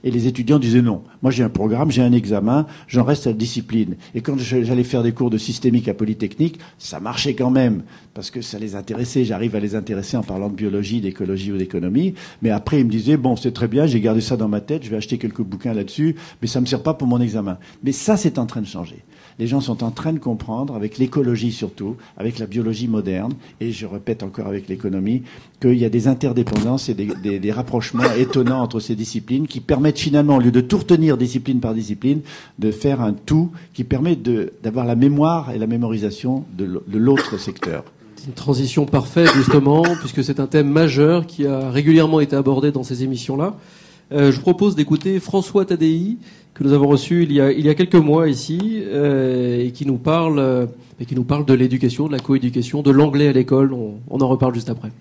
Et les étudiants disaient non. Moi, j'ai un programme, j'ai un examen, j'en reste à la discipline. Et quand j'allais faire des cours de systémique à Polytechnique, ça marchait quand même, parce que ça les intéressait. J'arrive à les intéresser en parlant de biologie, d'écologie ou d'économie. Mais après, ils me disaient, bon, c'est très bien, j'ai gardé ça dans ma tête, je vais acheter quelques bouquins là-dessus, mais ça me sert pas pour mon examen. Mais ça, c'est en train de changer. Les gens sont en train de comprendre, avec l'écologie surtout, avec la biologie moderne, et je répète encore avec l'économie, qu'il y a des interdépendances et des rapprochements étonnants entre ces disciplines qui permettent finalement, au lieu de tout retenir discipline par discipline, de faire un tout qui permet d'avoir la mémoire et la mémorisation de l'autre secteur. C'est une transition parfaite, justement, puisque c'est un thème majeur qui a régulièrement été abordé dans ces émissions-là. Je vous propose d'écouter François Tadei, que nous avons reçu il y a quelques mois ici, et qui nous parle de l'éducation, de la coéducation, de l'anglais à l'école. On en reparle juste après.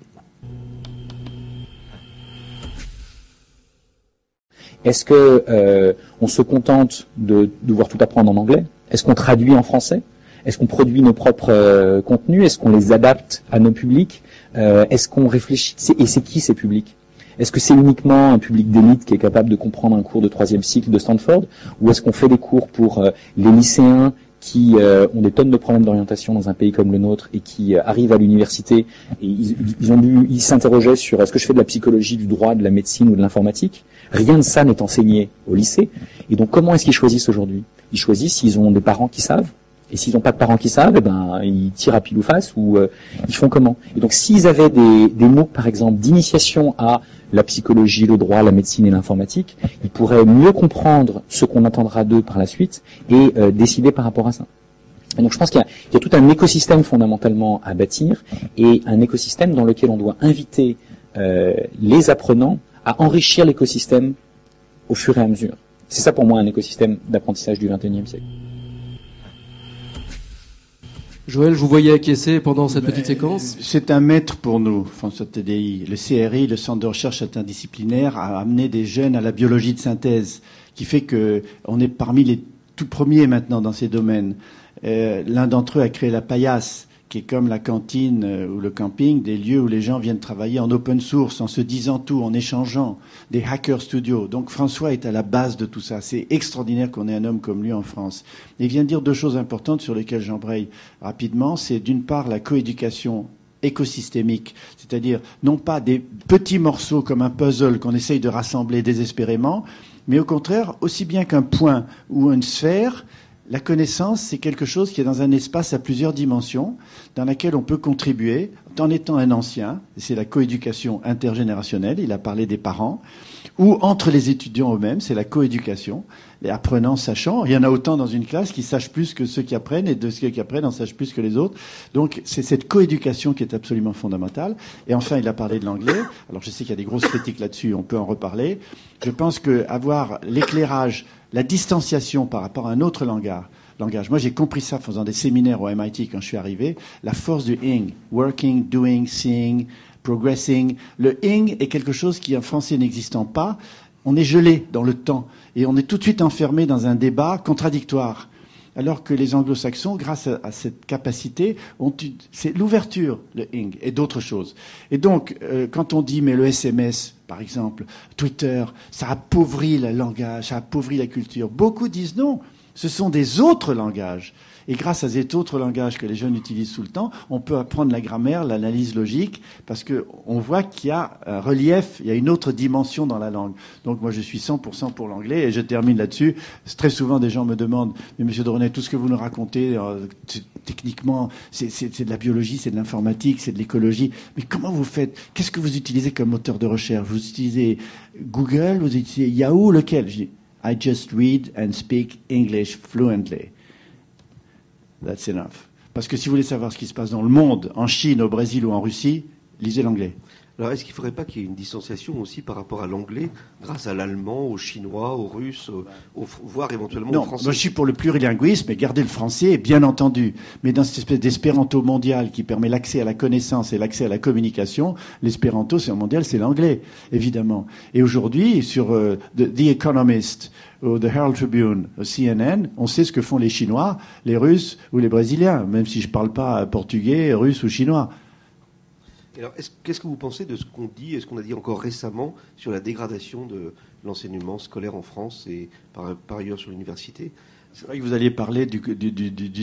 Est-ce que on se contente de devoir tout apprendre en anglais? Est-ce qu'on traduit en français? Est-ce qu'on produit nos propres contenus? Est-ce qu'on les adapte à nos publics? Est-ce qu'on réfléchit? Et c'est qui ces publics? Est-ce que c'est uniquement un public d'élite qui est capable de comprendre un cours de 3e cycle de Stanford? Ou est-ce qu'on fait des cours pour les lycéens qui ont des tonnes de problèmes d'orientation dans un pays comme le nôtre et qui arrivent à l'université et ils s'interrogeaient sur est-ce que je fais de la psychologie, du droit, de la médecine ou de l'informatique? Rien de ça n'est enseigné au lycée. Et donc comment est-ce qu'ils choisissent aujourd'hui? Ils choisissent s'ils ont des parents qui savent. Et s'ils n'ont pas de parents qui savent, eh ben, ils tirent à pile ou face ou ils font comment? Et donc s'ils avaient des mots, par exemple, d'initiation à la psychologie, le droit, la médecine et l'informatique, ils pourraient mieux comprendre ce qu'on attendra d'eux par la suite et décider par rapport à ça. Et donc je pense qu'il y a tout un écosystème fondamentalement à bâtir et un écosystème dans lequel on doit inviter les apprenants à enrichir l'écosystème au fur et à mesure. C'est ça pour moi un écosystème d'apprentissage du XXIe siècle. Joël, je vous voyais acquiescer pendant cette petite séquence. C'est un maître pour nous, François TDI. Le CRI, le Centre de recherche interdisciplinaire, a amené des jeunes à la biologie de synthèse, qui fait que on est parmi les tout premiers maintenant dans ces domaines. L'un d'entre eux a créé la Paillasse, qui est comme la cantine ou le camping, des lieux où les gens viennent travailler en open source, en se disant tout, en échangeant, des hacker studios. Donc François est à la base de tout ça. C'est extraordinaire qu'on ait un homme comme lui en France. Et il vient de dire deux choses importantes sur lesquelles j'embraye rapidement. C'est d'une part la coéducation écosystémique, c'est-à-dire non pas des petits morceaux comme un puzzle qu'on essaye de rassembler désespérément, mais au contraire, aussi bien qu'un point ou une sphère, la connaissance, c'est quelque chose qui est dans un espace à plusieurs dimensions, dans laquelle on peut contribuer en étant un ancien, c'est la coéducation intergénérationnelle, il a parlé des parents, ou entre les étudiants eux-mêmes, c'est la coéducation, les apprenants sachant, il y en a autant dans une classe qui sachent plus que ceux qui apprennent, et de ceux qui apprennent en sachent plus que les autres. Donc c'est cette coéducation qui est absolument fondamentale. Et enfin, il a parlé de l'anglais. Alors je sais qu'il y a des grosses critiques là-dessus, on peut en reparler. Je pense qu'avoir l'éclairage, la distanciation par rapport à un autre langage. Moi, j'ai compris ça en faisant des séminaires au MIT quand je suis arrivé. La force du ing, working, doing, seeing, progressing. Le ing est quelque chose qui en français n'existant pas on est gelé dans le temps et on est tout de suite enfermé dans un débat contradictoire. Alors que les anglo-saxons, grâce à cette capacité, c'est l'ouverture, le ing, et d'autres choses. Et donc, quand on dit, mais le SMS, par exemple, Twitter, ça appauvrit le langage, ça appauvrit la culture, beaucoup disent non, ce sont des autres langages. Et grâce à cet autre langage que les jeunes utilisent tout le temps, on peut apprendre la grammaire, l'analyse logique, parce qu'on voit qu'il y a un relief, il y a une autre dimension dans la langue. Donc moi, je suis 100% pour l'anglais, et je termine là-dessus. Très souvent, des gens me demandent, mais Monsieur de Ronet, tout ce que vous nous racontez, techniquement, c'est de la biologie, c'est de l'informatique, c'est de l'écologie. Mais comment vous faites? Qu'est-ce que vous utilisez comme moteur de recherche? Vous utilisez Google, vous utilisez Yahoo, lequel? Je dis, I just read and speak English fluently. That's enough. Parce que si vous voulez savoir ce qui se passe dans le monde, en Chine, au Brésil ou en Russie, lisez l'anglais. Alors, est-ce qu'il ne faudrait pas qu'il y ait une distanciation aussi par rapport à l'anglais, grâce à l'allemand, au chinois, au russe, voire éventuellement au français? Non, moi je suis pour le plurilinguisme, mais garder le français, bien entendu. Mais dans cette espèce d'espéranto mondial qui permet l'accès à la connaissance et l'accès à la communication, l'espéranto, c'est mondial, c'est l'anglais, évidemment. Et aujourd'hui, sur The Economist, ou The Herald Tribune, au CNN, on sait ce que font les Chinois, les Russes ou les Brésiliens, même si je ne parle pas portugais, russe ou chinois. Alors, qu'est-ce que vous pensez de ce qu'on dit, et ce qu'on a dit encore récemment sur la dégradation de l'enseignement scolaire en France et par ailleurs sur l'université? C'est vrai que vous alliez parler du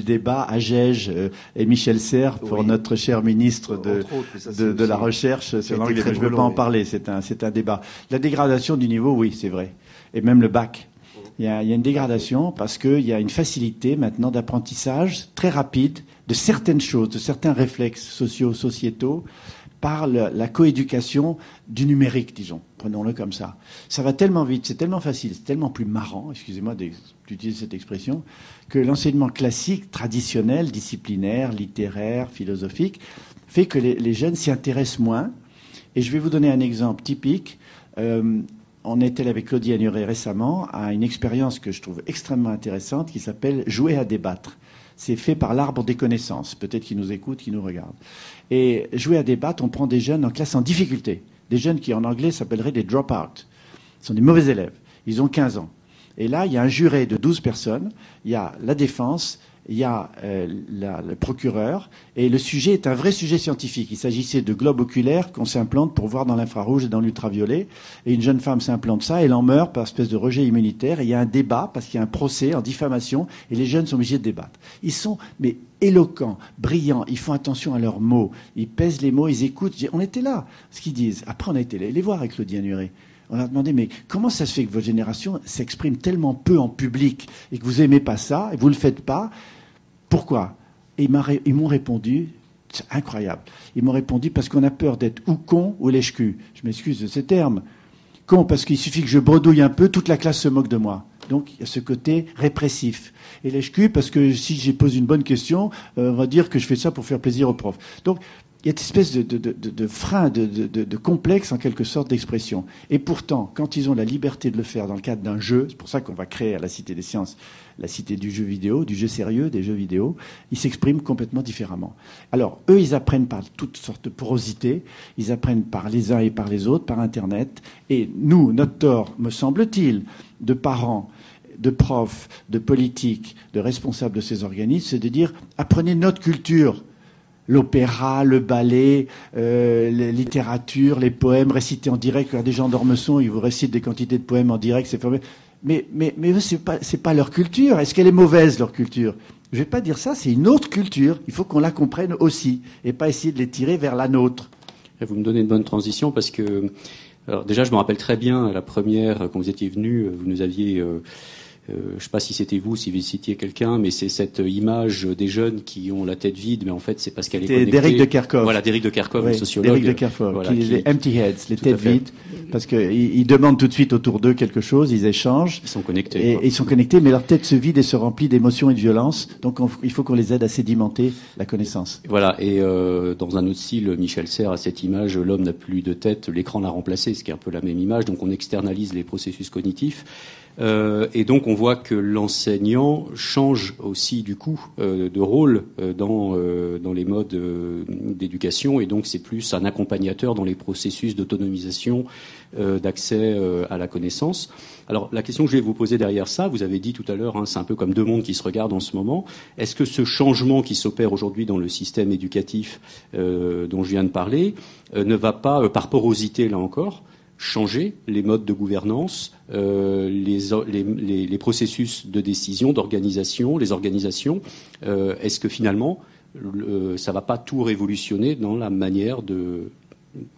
débat Agege et Michel Serres pour notre cher ministre de la Recherche sur l'anglais. Je ne veux pas en parler, c'est un débat. La dégradation du niveau, oui, c'est vrai. Et même le bac. Il y a une dégradation parce qu'il y a une facilité maintenant d'apprentissage très rapide de certaines choses, de certains réflexes sociétaux, par la coéducation du numérique, disons. Prenons-le comme ça. Ça va tellement vite, c'est tellement facile, c'est tellement plus marrant, excusez-moi d'utiliser cette expression, que l'enseignement classique, traditionnel, disciplinaire, littéraire, philosophique, fait que les jeunes s'y intéressent moins. Et je vais vous donner un exemple typique. On est allé avec Claudie Agnuret récemment à une expérience que je trouve extrêmement intéressante qui s'appelle « Jouer à débattre ». C'est fait par l'Arbre des connaissances, peut-être qu'ils nous écoutent, qu'ils nous regardent. Et jouer à débattre, on prend des jeunes en classe en difficulté. Des jeunes qui, en anglais, s'appelleraient des drop-out. Ce sont des mauvais élèves. Ils ont 15 ans. Et là, il y a un juré de 12 personnes. Il y a la défense, il y a le procureur. Et le sujet est un vrai sujet scientifique. Il s'agissait de globes oculaires qu'on s'implante pour voir dans l'infrarouge et dans l'ultraviolet. Et une jeune femme s'implante ça, elle en meurt par espèce de rejet immunitaire. Et il y a un débat parce qu'il y a un procès en diffamation. Et les jeunes sont obligés de débattre. Ils sont éloquents, brillants, ils font attention à leurs mots, ils pèsent les mots, ils écoutent. On était là, ce qu'ils disent. Après, on a été les voir avec Claudie Agnuret. On a demandé, mais comment ça se fait que votre génération s'exprime tellement peu en public et que vous aimez pas ça, et vous le faites pas? Pourquoi? Et ils m'ont répondu, c'est incroyable, ils m'ont répondu parce qu'on a peur d'être ou con ou lèche-cul. Je m'excuse de ces termes. Con, parce qu'il suffit que je bredouille un peu, toute la classe se moque de moi. Donc, il y a ce côté répressif. Et lèche-cul, parce que si j'ai posé une bonne question, on va dire que je fais ça pour faire plaisir aux profs. Donc, il y a cette espèce de frein, de complexe, en quelque sorte, d'expression. Et pourtant, quand ils ont la liberté de le faire dans le cadre d'un jeu, c'est pour ça qu'on va créer à la Cité des Sciences la Cité du jeu vidéo, du jeu sérieux, des jeux vidéo, ils s'expriment complètement différemment. Alors, eux, ils apprennent par toutes sortes de porosités, ils apprennent par les uns et par les autres, par Internet. Et nous, notre tort, me semble-t-il, de parents, de profs, de politiques, de responsables de ces organismes, c'est de dire, apprenez notre culture. L'opéra, le ballet, la littérature, les poèmes récités en direct. Quand des gens d'Ormesson, ils vous récitent des quantités de poèmes en direct, c'est formidable. Mais eux, c'est pas leur culture. Est-ce qu'elle est mauvaise, leur culture? Je vais pas dire ça, c'est une autre culture. Il faut qu'on la comprenne aussi, et pas essayer de les tirer vers la nôtre. Et vous me donnez une bonne transition, parce que, alors déjà, je me rappelle très bien, la première, quand vous étiez venu, vous nous aviez... je ne sais pas si c'était vous, si vous citiez quelqu'un, mais c'est cette image des jeunes qui ont la tête vide, mais en fait c'est parce qu'elle est connectée. D'Éric de Kerkhove. Voilà, d'Éric de Kerkhove, oui, le sociologue. D'Éric de Kerkhove, voilà, les empty heads, les têtes vides, parce qu'ils demandent tout de suite autour d'eux quelque chose, ils échangent. Ils sont connectés. Et ils sont connectés, mais leur tête se vide et se remplit d'émotions et de violence. Donc il faut qu'on les aide à sédimenter la connaissance. Voilà, et dans un autre style, Michel Serres a cette image, l'homme n'a plus de tête, l'écran l'a remplacé, ce qui est un peu la même image, donc on externalise les processus cognitifs. Et donc on voit que l'enseignant change aussi du coup de rôle dans les modes d'éducation, et donc c'est plus un accompagnateur dans les processus d'autonomisation, d'accès à la connaissance. Alors la question que je vais vous poser derrière ça, vous avez dit tout à l'heure, c'est un peu comme deux mondes qui se regardent en ce moment. Est-ce que ce changement qui s'opère aujourd'hui dans le système éducatif dont je viens de parler ne va pas, par porosité là encore, changer les modes de gouvernance, les processus de décision, d'organisation, les organisations? Est-ce que finalement, ça va pas tout révolutionner dans la manière de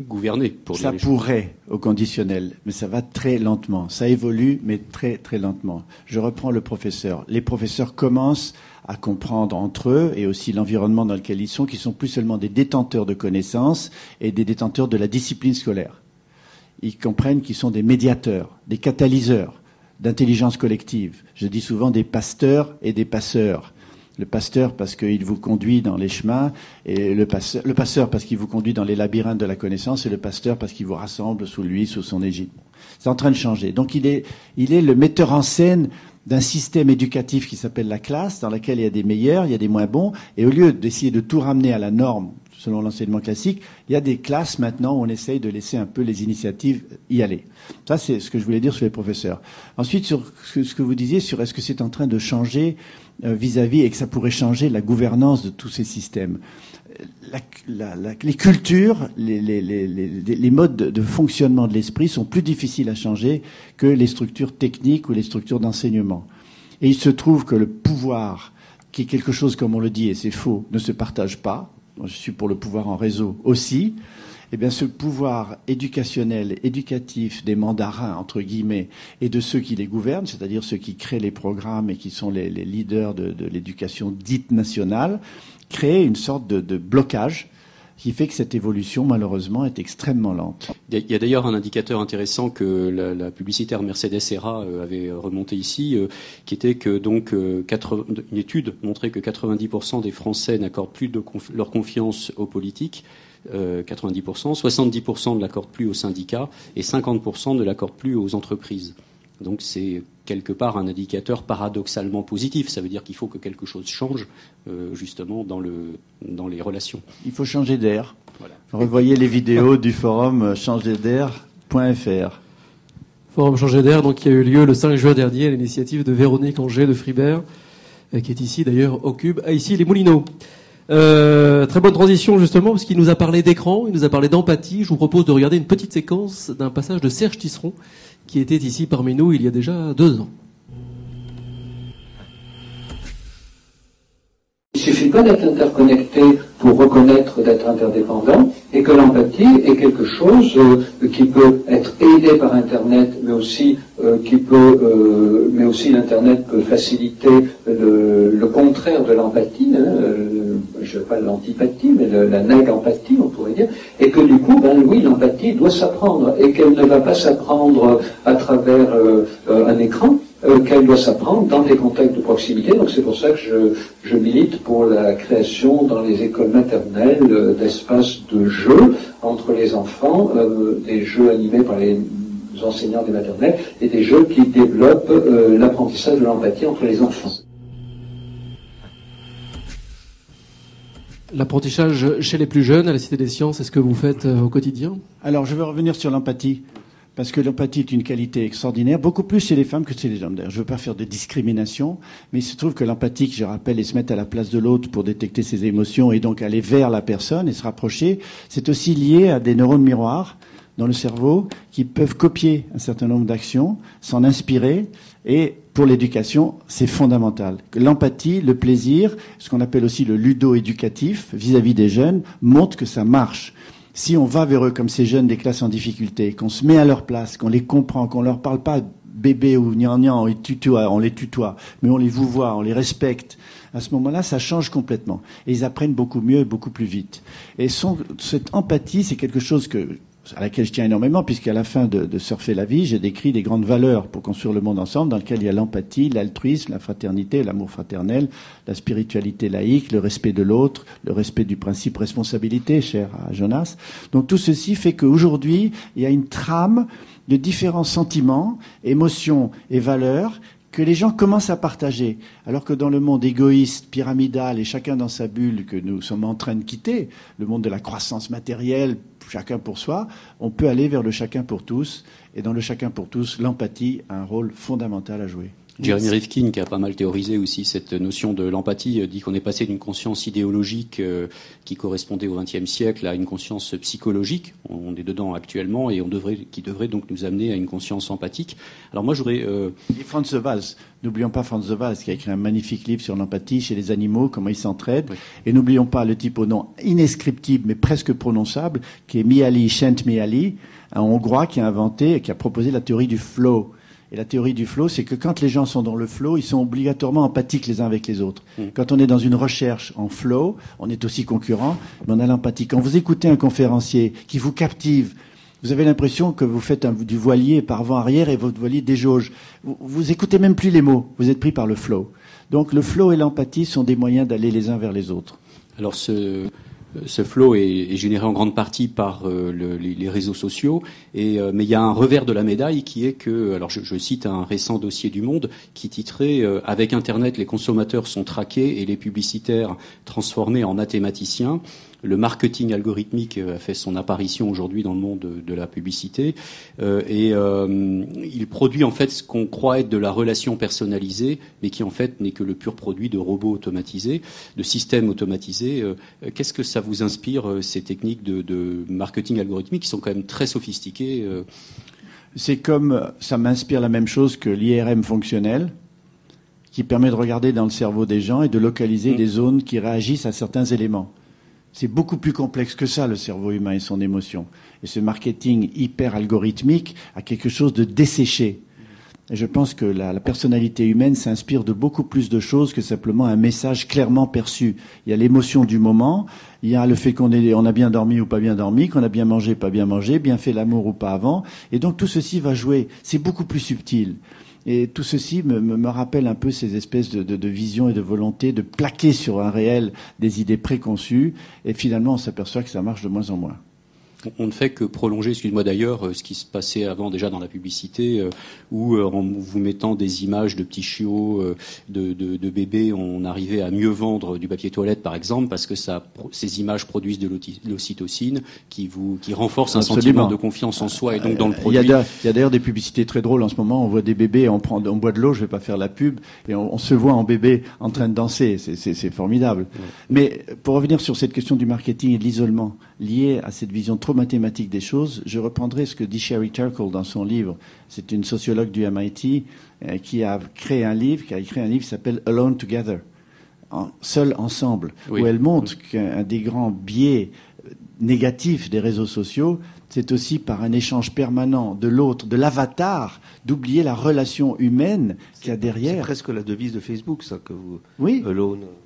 gouverner, pour dire Ça les choses? pourrait, au conditionnel, mais ça va très lentement. Ça évolue, mais très, très lentement. Je reprends le professeur. Les professeurs commencent à comprendre entre eux, et aussi l'environnement dans lequel ils sont, qu'ils sont plus seulement des détenteurs de connaissances et des détenteurs de la discipline scolaire. Ils comprennent qu'ils sont des médiateurs, des catalyseurs d'intelligence collective. Je dis souvent des pasteurs et des passeurs. Le pasteur parce qu'il vous conduit dans les chemins, et le passeur parce qu'il vous conduit dans les labyrinthes de la connaissance, et le pasteur parce qu'il vous rassemble sous lui, sous son égide. C'est en train de changer. Donc il est le metteur en scène d'un système éducatif qui s'appelle la classe, dans laquelle il y a des meilleurs, il y a des moins bons, et au lieu d'essayer de tout ramener à la norme, selon l'enseignement classique, il y a des classes maintenant où on essaye de laisser un peu les initiatives y aller. Ça, c'est ce que je voulais dire sur les professeurs. Ensuite, sur ce que vous disiez, sur est-ce que c'est en train de changer vis-à-vis, et que ça pourrait changer la gouvernance de tous ces systèmes. Les cultures, les modes de fonctionnement de l'esprit sont plus difficiles à changer que les structures techniques ou les structures d'enseignement. Et il se trouve que le pouvoir, qui est quelque chose, comme on le dit, et c'est faux, ne se partage pas. Je suis pour le pouvoir en réseau aussi. Eh bien, ce pouvoir éducationnel, éducatif des mandarins, entre guillemets, et de ceux qui les gouvernent, c'est-à-dire ceux qui créent les programmes et qui sont les leaders de l'éducation dite nationale, crée une sorte de blocage qui fait que cette évolution, malheureusement, est extrêmement lente. Il y a d'ailleurs un indicateur intéressant que la publicitaire Mercedes Serra avait remonté ici, qui était que donc une étude montrait que 90% des Français n'accordent plus leur confiance aux politiques, 90%, 70% ne l'accordent plus aux syndicats et 50% ne l'accordent plus aux entreprises. Donc c'est quelque part un indicateur paradoxalement positif. Ça veut dire qu'il faut que quelque chose change justement dans les relations. Il faut changer d'air. Voilà. Revoyez les vidéos du forum changerdair.fr. Forum Changer d'air, donc, qui a eu lieu le 5 juin dernier à l'initiative de Véronique Anger de Fribert, qui est ici d'ailleurs au Cube, ici les Moulineaux. Très bonne transition justement, parce qu'il nous a parlé d'écran, il nous a parlé d'empathie. Je vous propose de regarder une petite séquence d'un passage de Serge Tisseron, qui était ici parmi nous il y a déjà 2 ans. Il ne suffit pas d'être interconnecté pour reconnaître d'être interdépendant, et que l'empathie est quelque chose qui peut être aidé par Internet, mais aussi l'Internet peut faciliter le contraire de l'empathie, je ne veux pas l'antipathie, mais la neg-empathie, on pourrait dire, et que du coup, oui, l'empathie doit s'apprendre, et qu'elle ne va pas s'apprendre à travers un écran, qu'elle doit s'apprendre dans des contextes de proximité. Donc c'est pour ça que je milite pour la création dans les écoles maternelles d'espaces de jeux entre les enfants, des jeux animés par les enseignants des maternelles, et des jeux qui développent l'apprentissage de l'empathie entre les enfants. L'apprentissage chez les plus jeunes à la Cité des Sciences, est ce que vous faites au quotidien? Alors je veux revenir sur l'empathie. Parce que l'empathie est une qualité extraordinaire, beaucoup plus chez les femmes que chez les hommes. D'ailleurs, je ne veux pas faire de discrimination, mais il se trouve que l'empathie, je rappelle, est se mettre à la place de l'autre pour détecter ses émotions et donc aller vers la personne et se rapprocher, c'est aussi lié à des neurones miroirs dans le cerveau qui peuvent copier un certain nombre d'actions, s'en inspirer, et pour l'éducation, c'est fondamental. L'empathie, le plaisir, ce qu'on appelle aussi le ludo-éducatif vis-à-vis des jeunes, montre que ça marche. Si on va vers eux comme ces jeunes des classes en difficulté, qu'on se met à leur place, qu'on les comprend, qu'on leur parle pas bébé ou gnangnan, on les tutoie, mais on les vouvoie, on les respecte, à ce moment-là, ça change complètement. Et ils apprennent beaucoup mieux et beaucoup plus vite. Et cette empathie, c'est quelque chose à laquelle je tiens énormément, puisqu'à la fin de Surfer la vie, j'ai décrit des grandes valeurs pour construire le monde ensemble, dans lequel il y a l'empathie, l'altruisme, la fraternité, l'amour fraternel, la spiritualité laïque, le respect de l'autre, le respect du principe responsabilité, cher à Jonas. Donc tout ceci fait qu'aujourd'hui, il y a une trame de différents sentiments, émotions et valeurs que les gens commencent à partager. Alors que dans le monde égoïste, pyramidal et chacun dans sa bulle que nous sommes en train de quitter, le monde de la croissance matérielle, chacun pour soi, on peut aller vers le chacun pour tous. Et dans le chacun pour tous, l'empathie a un rôle fondamental à jouer. Jeremy Rifkin, qui a pas mal théorisé aussi cette notion de l'empathie, dit qu'on est passé d'une conscience idéologique qui correspondait au XXe siècle à une conscience psychologique. On est dedans actuellement et qui devrait donc nous amener à une conscience empathique. Alors moi, j'aurais... Et Franz de Waals. N'oublions pas Franz de Waals, qui a écrit un magnifique livre sur l'empathie chez les animaux, comment ils s'entraident. Oui. Et n'oublions pas le type au nom inescriptible, mais presque prononçable, qui est Mihaly Csikszentmihalyi, un Hongrois qui a inventé, qui a proposé la théorie du flow. Et la théorie du flow, c'est que quand les gens sont dans le flow, ils sont obligatoirement empathiques les uns avec les autres. Quand on est dans une recherche en flow, on est aussi concurrent, mais on a l'empathie. Quand vous écoutez un conférencier qui vous captive, vous avez l'impression que vous faites du voilier par vent-arrière et votre voilier déjauge. Vous écoutez même plus les mots, vous êtes pris par le flow. Donc le flow et l'empathie sont des moyens d'aller les uns vers les autres. Alors ce flow est généré en grande partie par les réseaux sociaux, mais il y a un revers de la médaille qui est que, alors je cite un récent dossier du Monde qui titrait avec Internet, les consommateurs sont traqués et les publicitaires transformés en mathématiciens. Le marketing algorithmique a fait son apparition aujourd'hui dans le monde de la publicité il produit en fait ce qu'on croit être de la relation personnalisée, mais qui en fait n'est que le pur produit de robots automatisés, de systèmes automatisés. Qu'est-ce que ça vous inspire, ces techniques de marketing algorithmique qui sont quand même très sophistiquées C'est comme, ça m'inspire la même chose que l'IRM fonctionnel, qui permet de regarder dans le cerveau des gens et de localiser des zones qui réagissent à certains éléments. C'est beaucoup plus complexe que ça, le cerveau humain et son émotion. Et ce marketing hyper algorithmique a quelque chose de desséché. Et je pense que la personnalité humaine s'inspire de beaucoup plus de choses que simplement un message clairement perçu. Il y a l'émotion du moment, il y a le fait qu'on a bien dormi ou pas bien dormi, qu'on a bien mangé, pas bien mangé, bien fait l'amour ou pas avant. Et donc tout ceci va jouer. C'est beaucoup plus subtil. Et tout ceci me rappelle un peu ces espèces de visions et de volonté de plaquer sur un réel des idées préconçues. Et finalement, on s'aperçoit que ça marche de moins en moins. On ne fait que prolonger, excuse-moi d'ailleurs, ce qui se passait avant déjà dans la publicité, où en vous mettant des images de petits chiots, de bébés, on arrivait à mieux vendre du papier toilette par exemple, parce que ces images produisent de l'ocytocine qui renforce un sentiment de confiance en soi et donc dans le produit. Il y a d'ailleurs des publicités très drôles en ce moment. On voit des bébés, on boit de l'eau, je vais pas faire la pub, et on se voit en bébé en train de danser. C'est formidable. Ouais. Mais pour revenir sur cette question du marketing et de l'isolement lié à cette vision trop mathématique des choses, je reprendrai ce que dit Sherry Turkle dans son livre. C'est une sociologue du MIT qui a écrit un livre qui s'appelle Alone Together, Seul ensemble, où elle montre qu'un des grands biais négatifs des réseaux sociaux, c'est aussi par un échange permanent de l'autre, de l'avatar, d'oublier la relation humaine qu'il y a derrière. C'est presque la devise de Facebook, ça, que vous... Oui,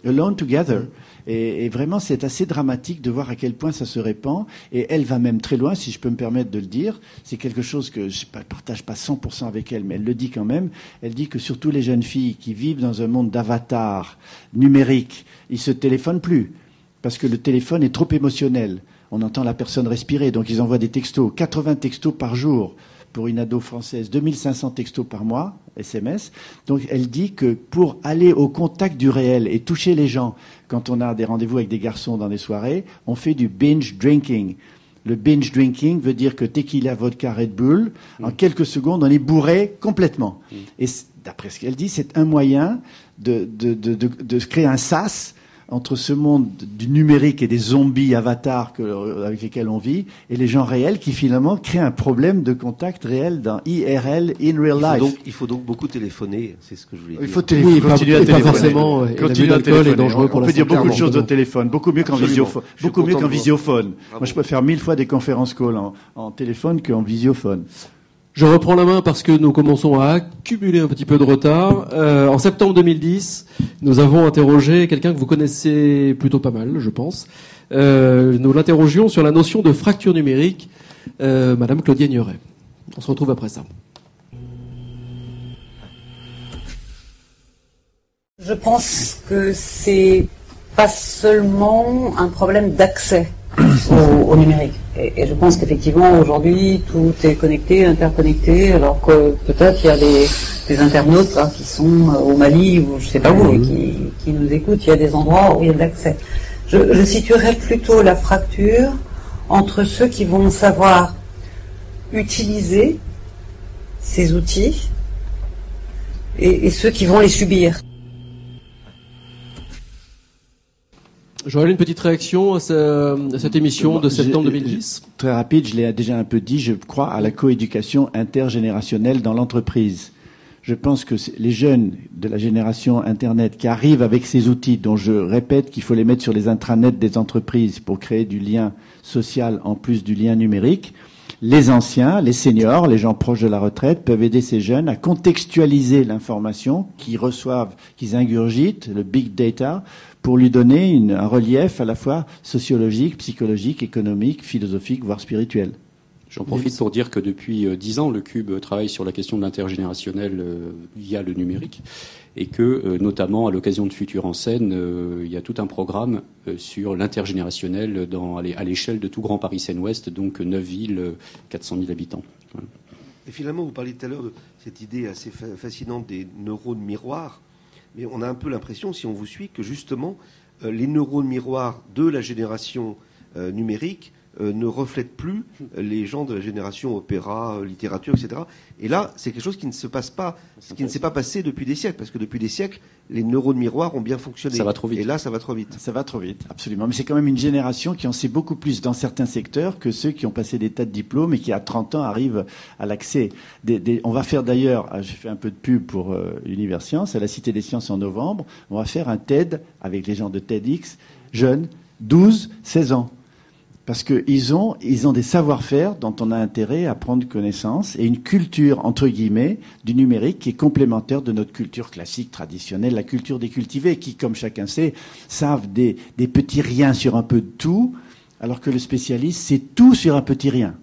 Alone Together. Et vraiment, c'est assez dramatique de voir à quel point ça se répand. Et elle va même très loin, si je peux me permettre de le dire. C'est quelque chose que je ne partage pas 100% avec elle, mais elle le dit quand même. Elle dit que surtout les jeunes filles qui vivent dans un monde d'avatar numérique, ils se téléphonent plus. Parce que le téléphone est trop émotionnel. On entend la personne respirer, donc ils envoient des textos, 80 textos par jour pour une ado française, 2500 textos par mois, SMS. Donc elle dit que pour aller au contact du réel et toucher les gens, quand on a des rendez-vous avec des garçons dans des soirées, on fait du binge drinking. Le binge drinking veut dire que tequila, vodka, Red Bull, en quelques secondes, on est bourré complètement. Et d'après ce qu'elle dit, c'est un moyen de créer un sas entre ce monde du numérique et des zombies avatars avec lesquels on vit et les gens réels qui finalement créent un problème de contact réel dans IRL, in real life. Il faut donc beaucoup téléphoner, c'est ce que je voulais dire. Il faut continuer à téléphoner. Pas forcément. Continuer à téléphoner. Est dangereux pour on peut dire beaucoup de choses au téléphone, beaucoup mieux qu'en visiophone. Beaucoup mieux qu'en visiophone. Moi, je préfère 1000 fois des conférences call en téléphone qu'en visiophone. Je reprends la main parce que nous commençons à accumuler un petit peu de retard. En septembre 2010, nous avons interrogé quelqu'un que vous connaissez plutôt pas mal, je pense. Nous l'interrogions sur la notion de fracture numérique, Madame Claudia Nieuret. On se retrouve après ça. Je pense que c'est pas seulement un problème d'accès au numérique. Et je pense qu'effectivement, aujourd'hui, tout est connecté, interconnecté, alors que peut-être il y a des internautes là, qui sont au Mali, ou je sais pas où, et qui nous écoutent. Il y a des endroits où il y a de l'accès. Je situerais plutôt la fracture entre ceux qui vont savoir utiliser ces outils et ceux qui vont les subir. J'aurais une petite réaction à cette émission de septembre 2010. Très rapide, je l'ai déjà un peu dit, je crois à la coéducation intergénérationnelle dans l'entreprise. Je pense que les jeunes de la génération Internet qui arrivent avec ces outils, dont je répète qu'il faut les mettre sur les intranets des entreprises pour créer du lien social en plus du lien numérique, les anciens, les seniors, les gens proches de la retraite peuvent aider ces jeunes à contextualiser l'information qu'ils reçoivent, qu'ils ingurgitent, le big data, pour lui donner un relief à la fois sociologique, psychologique, économique, philosophique, voire spirituel. J'en profite pour dire que depuis 10 ans, le Cube travaille sur la question de l'intergénérationnel via le numérique et que, notamment à l'occasion de Futur en scène, il y a tout un programme sur l'intergénérationnel à l'échelle de tout Grand Paris Seine-Ouest, donc 9 villes, 400 000 habitants. Voilà. Et finalement, vous parliez tout à l'heure de cette idée assez fascinante des neurones miroirs, mais on a un peu l'impression, si on vous suit, que justement, les neurones miroirs de la génération numérique ne reflètent plus les gens de la génération opéra, littérature, etc. Et là, c'est quelque chose qui ne se passe pas, qui ne s'est pas passé depuis des siècles, parce que depuis des siècles, les neurones miroirs ont bien fonctionné. Ça va trop vite. Et là, ça va trop vite. Ça va trop vite, absolument. Mais c'est quand même une génération qui en sait beaucoup plus dans certains secteurs que ceux qui ont passé des tas de diplômes et qui, à 30 ans, arrivent à l'accès. On va faire d'ailleurs, j'ai fait un peu de pub pour Univers Science, à la Cité des Sciences en novembre, on va faire un TED avec les gens de TEDx, jeunes, 12, 16 ans. Parce qu'ils ont des savoir-faire dont on a intérêt à prendre connaissance et une culture, entre guillemets, du numérique qui est complémentaire de notre culture classique, traditionnelle, la culture des cultivés, qui, comme chacun sait, savent des petits riens sur un peu de tout, alors que le spécialiste, c'est tout sur un petit rien.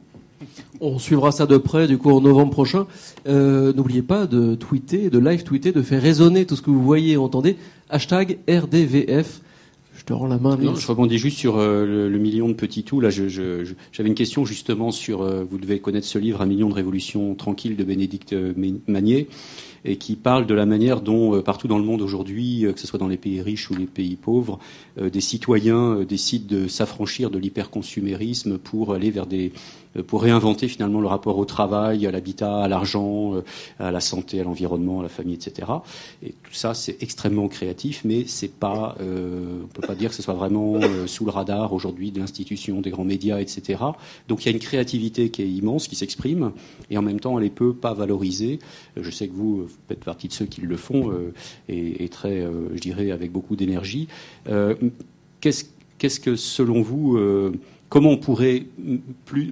On suivra ça de près, du coup, en novembre prochain. N'oubliez pas de tweeter, de live-tweeter, de faire résonner tout ce que vous voyez et entendez. Hashtag RDVF. Je te rends la main. Non, je rebondis juste sur le million de petits tout. Là, j'avais une question justement sur. Vous devez connaître ce livre, Un million de révolutions tranquilles de Bénédicte Magnier, et qui parle de la manière dont partout dans le monde aujourd'hui, que ce soit dans les pays riches ou les pays pauvres, des citoyens décident de s'affranchir de l'hyperconsumérisme pour aller vers pour réinventer finalement le rapport au travail, à l'habitat, à l'argent, à la santé, à l'environnement, à la famille, etc. Et tout ça, c'est extrêmement créatif, mais c'est pas, on peut pas dire que ce soit vraiment sous le radar aujourd'hui de l'institution, des grands médias, etc. Donc il y a une créativité qui est immense, qui s'exprime, et en même temps, elle est pas valorisée. Je sais que vous faites partie de ceux qui le font, et très, je dirais, avec beaucoup d'énergie. Qu'est-ce que, selon vous, comment on pourrait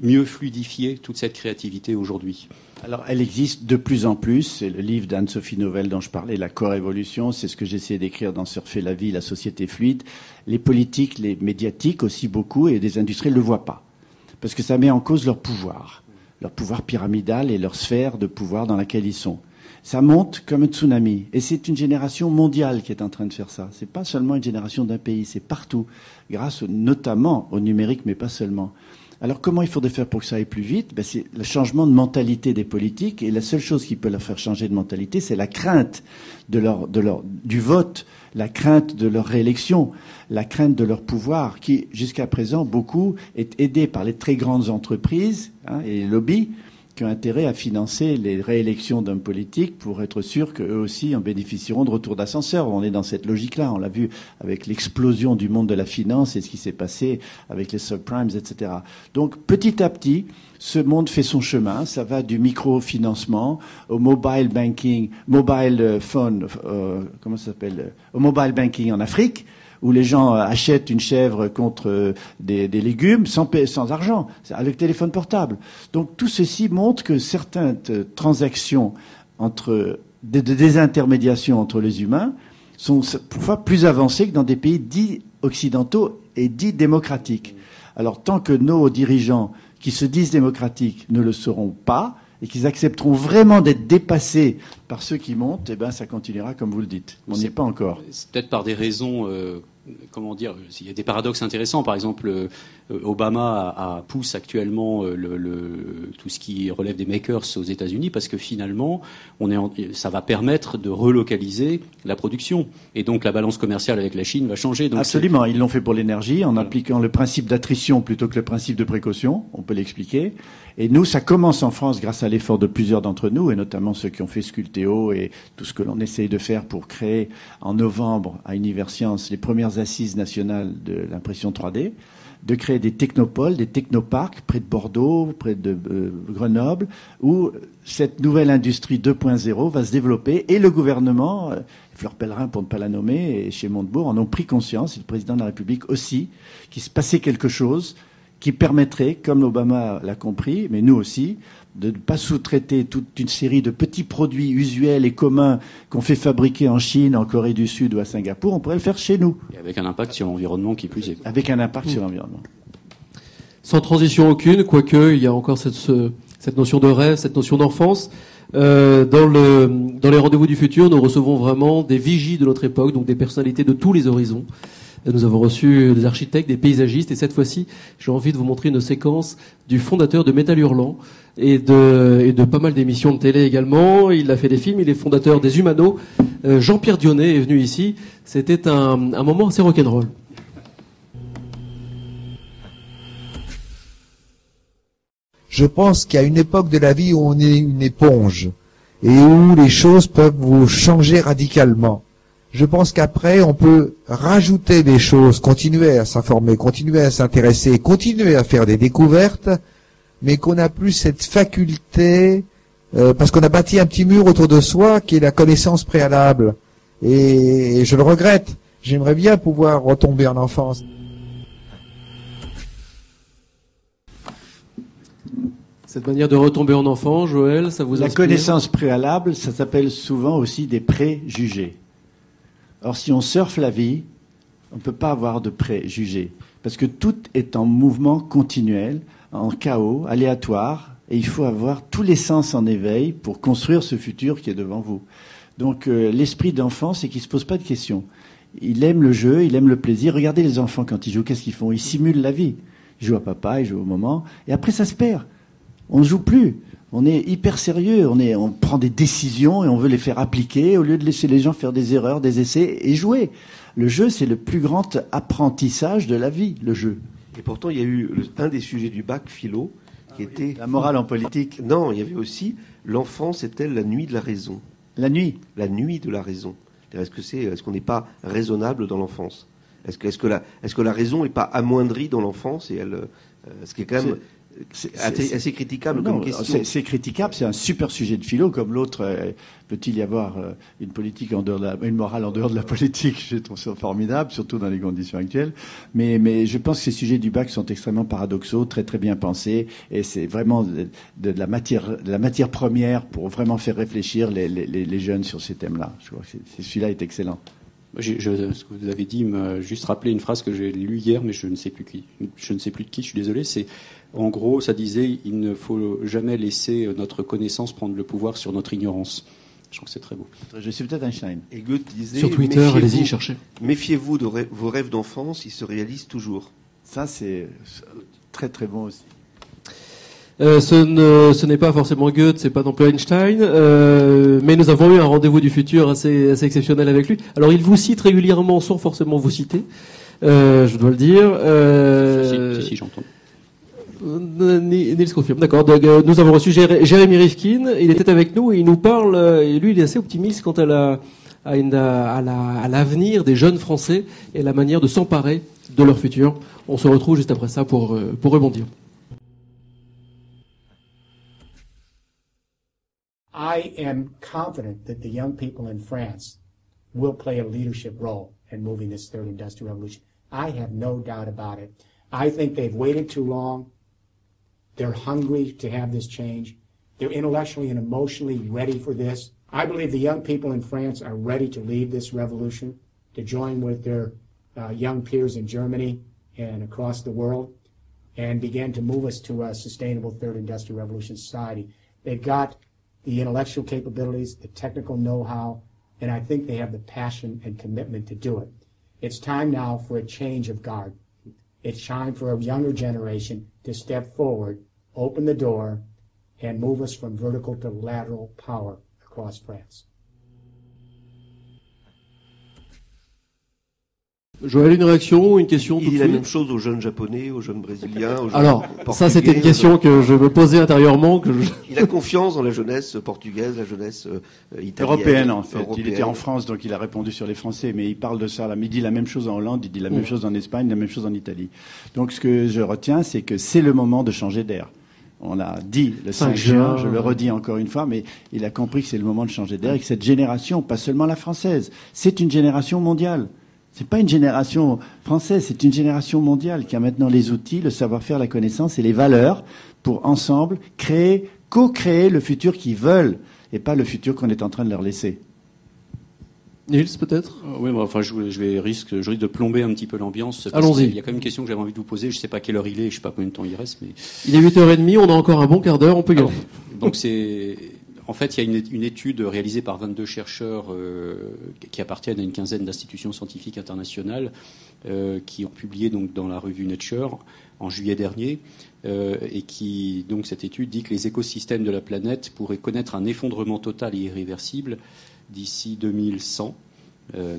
mieux fluidifier toute cette créativité aujourd'hui ? Alors, elle existe de plus en plus. C'est le livre d'Anne-Sophie Novelle dont je parlais, La co-révolution. C'est ce que j'essayais d'écrire dans Surfer la vie, la société fluide. Les politiques, les médiatiques aussi beaucoup, et des industriels ne le voient pas. Parce que ça met en cause leur pouvoir pyramidal et leur sphère de pouvoir dans laquelle ils sont. Ça monte comme un tsunami. Et c'est une génération mondiale qui est en train de faire ça. C'est pas seulement une génération d'un pays, c'est partout. Grâce notamment au numérique, mais pas seulement. Alors comment il faudrait faire pour que ça aille plus vite ? C'est le changement de mentalité des politiques. Et la seule chose qui peut leur faire changer de mentalité, c'est la crainte du vote, la crainte de leur réélection, la crainte de leur pouvoir, qui jusqu'à présent, beaucoup, est aidé par les très grandes entreprises et les lobbies, qui ont intérêt à financer les réélections d'hommes politiques pour être sûr qu'eux aussi en bénéficieront de retour d'ascenseur. On est dans cette logique-là. On l'a vu avec l'explosion du monde de la finance et ce qui s'est passé avec les subprimes, etc. Donc, petit à petit, ce monde fait son chemin. Ça va du microfinancement au mobile banking, mobile phone, comment ça s'appelle, au mobile banking en Afrique, où les gens achètent une chèvre contre des légumes sans argent, avec téléphone portable. Donc tout ceci montre que certaines transactions de désintermédiation entre les humains sont parfois plus avancées que dans des pays dits occidentaux et dits démocratiques. Alors tant que nos dirigeants qui se disent démocratiques ne le seront pas, et qu'ils accepteront vraiment d'être dépassés par ceux qui montent, ça continuera comme vous le dites. On n'y est pas encore. C'est peut-être par des raisons comment dire, il y a des paradoxes intéressants. Par exemple, Obama pousse actuellement tout ce qui relève des makers aux États-Unis parce que finalement, ça va permettre de relocaliser la production. Et donc la balance commerciale avec la Chine va changer. Donc absolument, ils l'ont fait pour l'énergie en appliquant le principe d'attrition plutôt que le principe de précaution, on peut l'expliquer. Et nous, ça commence en France grâce à l'effort de plusieurs d'entre nous, et notamment ceux qui ont fait Sculptéo et tout ce que l'on essaye de faire pour créer en novembre à Universcience les premières assises nationales de l'impression 3D, de créer des technopoles, des technoparcs près de Bordeaux, près de Grenoble, où cette nouvelle industrie 2.0 va se développer. Et le gouvernement, Fleur Pellerin pour ne pas la nommer, et chez Montebourg, en ont pris conscience, et le président de la République aussi, qu'il se passait quelque chose qui permettrait, comme Obama l'a compris, mais nous aussi, de ne pas sous-traiter toute une série de petits produits usuels et communs qu'on fait fabriquer en Chine, en Corée du Sud ou à Singapour, on pourrait le faire chez nous. Et avec un impact sur l'environnement qui plus est. Avec un impact sur l'environnement. Sans transition aucune, quoique il y a encore cette notion de rêve, cette notion d'enfance. Dans les rendez-vous du futur, nous recevons vraiment des vigies de notre époque, donc des personnalités de tous les horizons. Nous avons reçu des architectes, des paysagistes, et cette fois-ci, j'ai envie de vous montrer une séquence du fondateur de Métal Hurlant et de pas mal d'émissions de télé également. Il a fait des films, il est fondateur des Humano. Jean-Pierre Dionnet est venu ici. C'était un moment assez rock'n'roll. Je pense qu'il y a une époque de la vie où on est une éponge et où les choses peuvent vous changer radicalement. Je pense qu'après, on peut rajouter des choses, continuer à s'informer, continuer à s'intéresser, continuer à faire des découvertes, mais qu'on n'a plus cette faculté, parce qu'on a bâti un petit mur autour de soi qui est la connaissance préalable. Et je le regrette. J'aimerais bien pouvoir retomber en enfance. Cette manière de retomber en enfant, Joël, ça vous inspire ? La connaissance préalable, ça s'appelle souvent aussi des préjugés. Or, si on surfe la vie, on ne peut pas avoir de préjugés. Parce que tout est en mouvement continuel, en chaos, aléatoire, et il faut avoir tous les sens en éveil pour construire ce futur qui est devant vous. Donc, l'esprit d'enfant, c'est qu'il ne se pose pas de questions. Il aime le jeu, il aime le plaisir. Regardez les enfants quand ils jouent, qu'est-ce qu'ils font ? Ils simulent la vie. Ils jouent à papa, ils jouent au maman, et après ça se perd. On ne joue plus. On est hyper sérieux, on prend des décisions et on veut les faire appliquer au lieu de laisser les gens faire des erreurs, des essais et jouer. Le jeu, c'est le plus grand apprentissage de la vie, le jeu. Et pourtant, il y a eu un des sujets du bac philo qui était... La morale en politique. Non, il y avait aussi l'enfance est-elle la nuit de la raison ? La nuit. La nuit de la raison. Est-ce qu'on n'est pas raisonnable dans l'enfance ? Est-ce que la raison n'est pas amoindrie dans l'enfance et ce qui est quand même... C'est assez critiquable comme question. C'est critiquable, c'est un super sujet de philo comme l'autre. Peut-il y avoir une politique une morale en dehors de la politique ? Je trouve ça formidable, surtout dans les conditions actuelles. Mais je pense que ces sujets du bac sont extrêmement paradoxaux, très très bien pensés, et c'est vraiment de la matière première pour vraiment faire réfléchir les jeunes sur ces thèmes-là. Je crois que celui-là est excellent. Ce que vous avez dit m'a juste rappelé une phrase que j'ai lue hier, mais je ne sais plus de qui, je suis désolé. C'est, en gros, ça disait, il ne faut jamais laisser notre connaissance prendre le pouvoir sur notre ignorance. Je trouve que c'est très beau. Je suis peut-être Einstein. Et Goethe disait, sur Twitter, allez-y, cherchez. Méfiez-vous de vos rêves d'enfance, ils se réalisent toujours. Ça, c'est très très bon aussi. Ce n'est pas forcément Goethe, c'est pas non plus Einstein, mais nous avons eu un rendez-vous du futur assez exceptionnel avec lui. Alors il vous cite régulièrement sans forcément vous citer, je dois le dire. Si, j'entends. Niels confirme, d'accord. Donc, nous avons reçu Jérémy Rifkin, il était avec nous et il nous parle, et lui il est assez optimiste quant à l'avenir des jeunes Français et la manière de s'emparer de leur futur. On se retrouve juste après ça pour rebondir. I am confident that the young people in France will play a leadership role in moving this third industrial revolution. I have no doubt about it. I think they've waited too long. They're hungry to have this change. They're intellectually and emotionally ready for this. I believe the young people in France are ready to lead this revolution, to join with their young peers in Germany and across the world, and begin to move us to a sustainable third industrial revolution society. They've got the intellectual capabilities, the technical know-how, and I think they have the passion and commitment to do it. It's time now for a change of guard. It's time for a younger generation to step forward, open the door, and move us from vertical to lateral power across France. Joël, une réaction, une question? Il dit la même chose aux jeunes japonais, aux jeunes brésiliens, aux jeunes Alors, portugais, ça c'était une question que je me posais intérieurement. Il a confiance dans la jeunesse portugaise, la jeunesse italienne. Européenne, en fait. Européenne. Il était en France, donc il a répondu sur les Français, mais il parle de ça. Là. Mais il dit la même chose en Hollande, il dit la même chose en Espagne, la même chose en Italie. Donc ce que je retiens, c'est que c'est le moment de changer d'air. On l'a dit le 5 juin, je le redis encore une fois, mais il a compris que c'est le moment de changer d'air et que cette génération, pas seulement la française, c'est une génération mondiale. C'est pas une génération française, c'est une génération mondiale qui a maintenant les outils, le savoir-faire, la connaissance et les valeurs pour ensemble créer, co-créer le futur qu'ils veulent et pas le futur qu'on est en train de leur laisser. Nils, peut-être? Oui, enfin, je risque de plomber un petit peu l'ambiance. Allons-y. Il y a quand même une question que j'avais envie de vous poser. Je sais pas quelle heure il est, je sais pas combien de temps il reste, mais. Il est 8h30, on a encore un bon quart d'heure, on peut y aller. Donc en fait, il y a une étude réalisée par 22 chercheurs qui appartiennent à une quinzaine d'institutions scientifiques internationales qui ont publié donc dans la revue Nature en juillet dernier et qui donc cette étude dit que les écosystèmes de la planète pourraient connaître un effondrement total et irréversible d'ici 2100.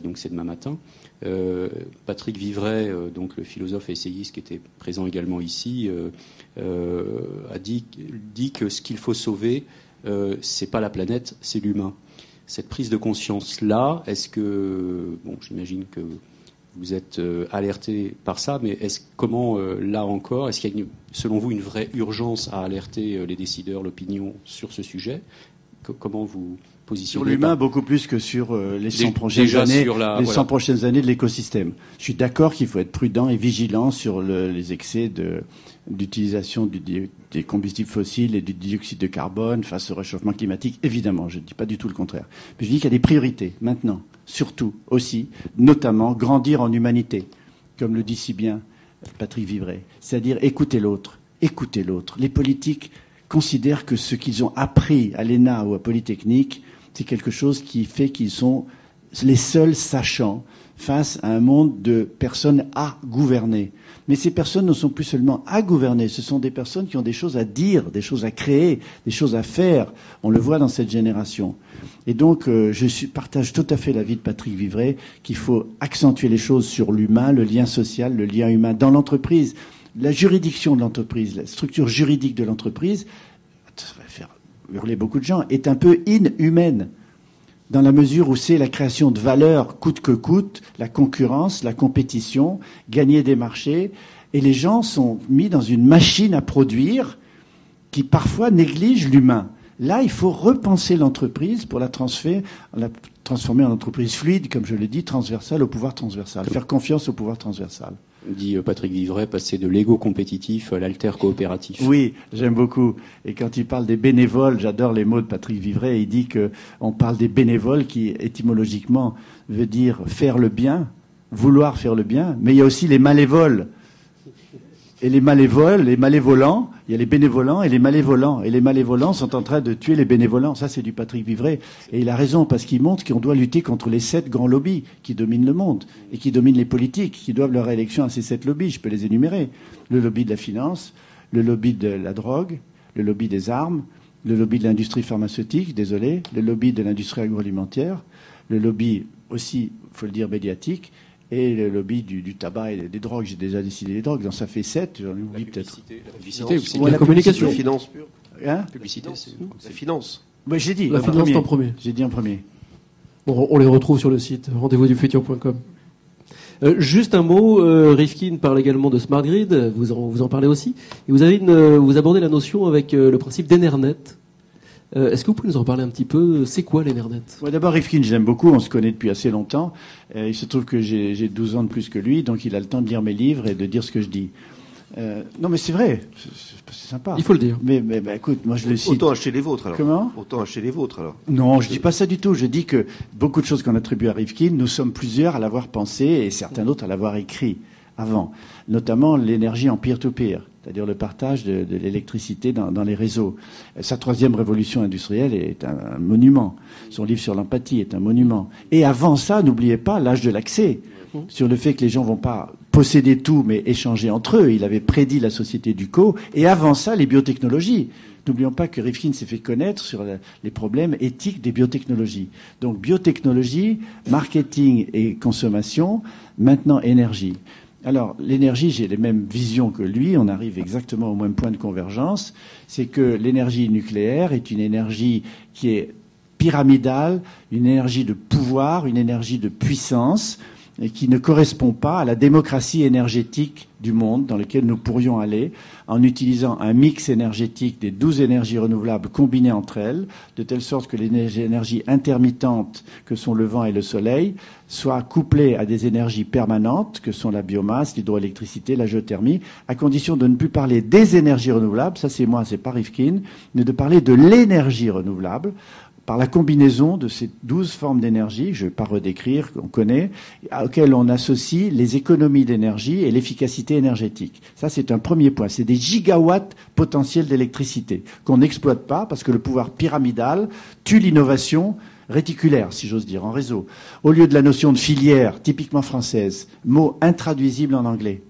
Donc c'est demain matin. Patrick Vivray, donc le philosophe et essayiste qui était présent également ici, a dit que ce qu'il faut sauver, c'est pas la planète, c'est l'humain. Cette prise de conscience-là, est-ce que, bon, j'imagine que vous êtes alerté par ça, mais comment, là encore, est-ce qu'il y a, selon vous, une vraie urgence à alerter les décideurs, l'opinion sur ce sujet? Comment vous positionnez? Sur l'humain, beaucoup plus que sur les 100 prochaines années, prochaines années de l'écosystème. Je suis d'accord qu'il faut être prudent et vigilant sur les excès d'utilisation des combustibles fossiles et du dioxyde de carbone face au réchauffement climatique. Évidemment, je ne dis pas du tout le contraire. Mais je dis qu'il y a des priorités maintenant, surtout aussi, notamment grandir en humanité, comme le dit si bien Patrick Vivray. C'est-à-dire écouter l'autre, écouter l'autre. Les politiques considèrent que ce qu'ils ont appris à l'ENA ou à Polytechnique, c'est quelque chose qui fait qu'ils sont les seuls sachants face à un monde de personnes à gouverner. Mais ces personnes ne sont plus seulement à gouverner, ce sont des personnes qui ont des choses à dire, des choses à créer, des choses à faire. On le voit dans cette génération. Et donc, partage tout à fait l'avis de Patrick Vivray qu'il faut accentuer les choses sur l'humain, le lien social, le lien humain dans l'entreprise. La juridiction de l'entreprise, la structure juridique de l'entreprise, ça va faire hurler beaucoup de gens, est un peu inhumaine dans la mesure où c'est la création de valeur coûte que coûte, la concurrence, la compétition, gagner des marchés, et les gens sont mis dans une machine à produire qui parfois néglige l'humain. Là, il faut repenser l'entreprise pour la transformer en entreprise fluide, comme je l'ai dit, transversale au pouvoir transversal, faire confiance au pouvoir transversal. Dit Patrick Vivray, passer de l'ego compétitif à l'alter coopératif. Oui, j'aime beaucoup. Et quand il parle des bénévoles, j'adore les mots de Patrick Vivray. Il dit que on parle des bénévoles qui, étymologiquement, veut dire faire le bien, vouloir faire le bien. Mais il y a aussi les malévoles. Et les malévolants, il y a les bénévolants et les malévolants. Et les malévolants sont en train de tuer les bénévolants. Ça, c'est du Patrick Vivray. Et il a raison, parce qu'il montre qu'on doit lutter contre les 7 grands lobbies qui dominent le monde et qui dominent les politiques, qui doivent leur élection à ces 7 lobbies. Je peux les énumérer. Le lobby de la finance, le lobby de la drogue, le lobby des armes, le lobby de l'industrie pharmaceutique, le lobby de l'industrie agroalimentaire, le lobby aussi, il faut le dire, médiatique, et le lobby du tabac et des drogues. J'ai déjà décidé les drogues, donc ça fait 7, j'en oublie peut-être. La publicité aussi. La communication. La finance pure. Hein? Publicité, c'est finance. Oui, j'ai dit. La finance en premier. J'ai dit en premier. Bon, on les retrouve sur le site rendez-vous-du-futur.com. Juste un mot, Rifkin parle également de Smart Grid, vous en parlez aussi, et vous abordez la notion avec le principe d'Enernet. Est-ce que vous pouvez nous en parler un petit peu? C'est quoi l'Enernet? Ouais, d'abord, Rifkin, je l'aime beaucoup, on se connaît depuis assez longtemps. Il se trouve que j'ai 12 ans de plus que lui, donc il a le temps de lire mes livres et de dire ce que je dis. Non, mais c'est vrai, c'est sympa. Il faut le dire. Mais écoute, moi je le cite. Autant acheter les vôtres alors. Comment? Autant acheter les vôtres alors. Non, je dis pas ça du tout. Je dis que beaucoup de choses qu'on attribue à Rifkin, nous sommes plusieurs à l'avoir pensé et certains d'autres à l'avoir écrit avant. Notamment l'énergie en peer-to-peer. c'est-à-dire le partage de l'électricité dans les réseaux. Sa troisième révolution industrielle est un monument. Son livre sur l'empathie est un monument. Et avant ça, n'oubliez pas l'âge de l'accès, sur le fait que les gens vont pas posséder tout, mais échanger entre eux. Il avait prédit la société du co. Et avant ça, les biotechnologies. N'oublions pas que Rifkin s'est fait connaître sur les problèmes éthiques des biotechnologies. Donc biotechnologie, marketing et consommation, maintenant énergie. Alors l'énergie, j'ai les mêmes visions que lui, on arrive exactement au même point de convergence, c'est que l'énergie nucléaire est une énergie qui est pyramidale, une énergie de pouvoir, une énergie de puissance, et qui ne correspond pas à la démocratie énergétique du monde dans lequel nous pourrions aller en utilisant un mix énergétique des 12 énergies renouvelables combinées entre elles, de telle sorte que les énergies intermittentes que sont le vent et le soleil soient couplées à des énergies permanentes que sont la biomasse, l'hydroélectricité, la géothermie, à condition de ne plus parler des énergies renouvelables, ça c'est moi, c'est pas Rifkin, mais de parler de l'énergie renouvelable, par la combinaison de ces 12 formes d'énergie, je ne vais pas redécrire, qu'on connaît, auxquelles on associe les économies d'énergie et l'efficacité énergétique. Ça, c'est un premier point. C'est des gigawatts potentiels d'électricité qu'on n'exploite pas parce que le pouvoir pyramidal tue l'innovation réticulaire, si j'ose dire, en réseau. Au lieu de la notion de filière, typiquement française, mot intraduisible en anglais,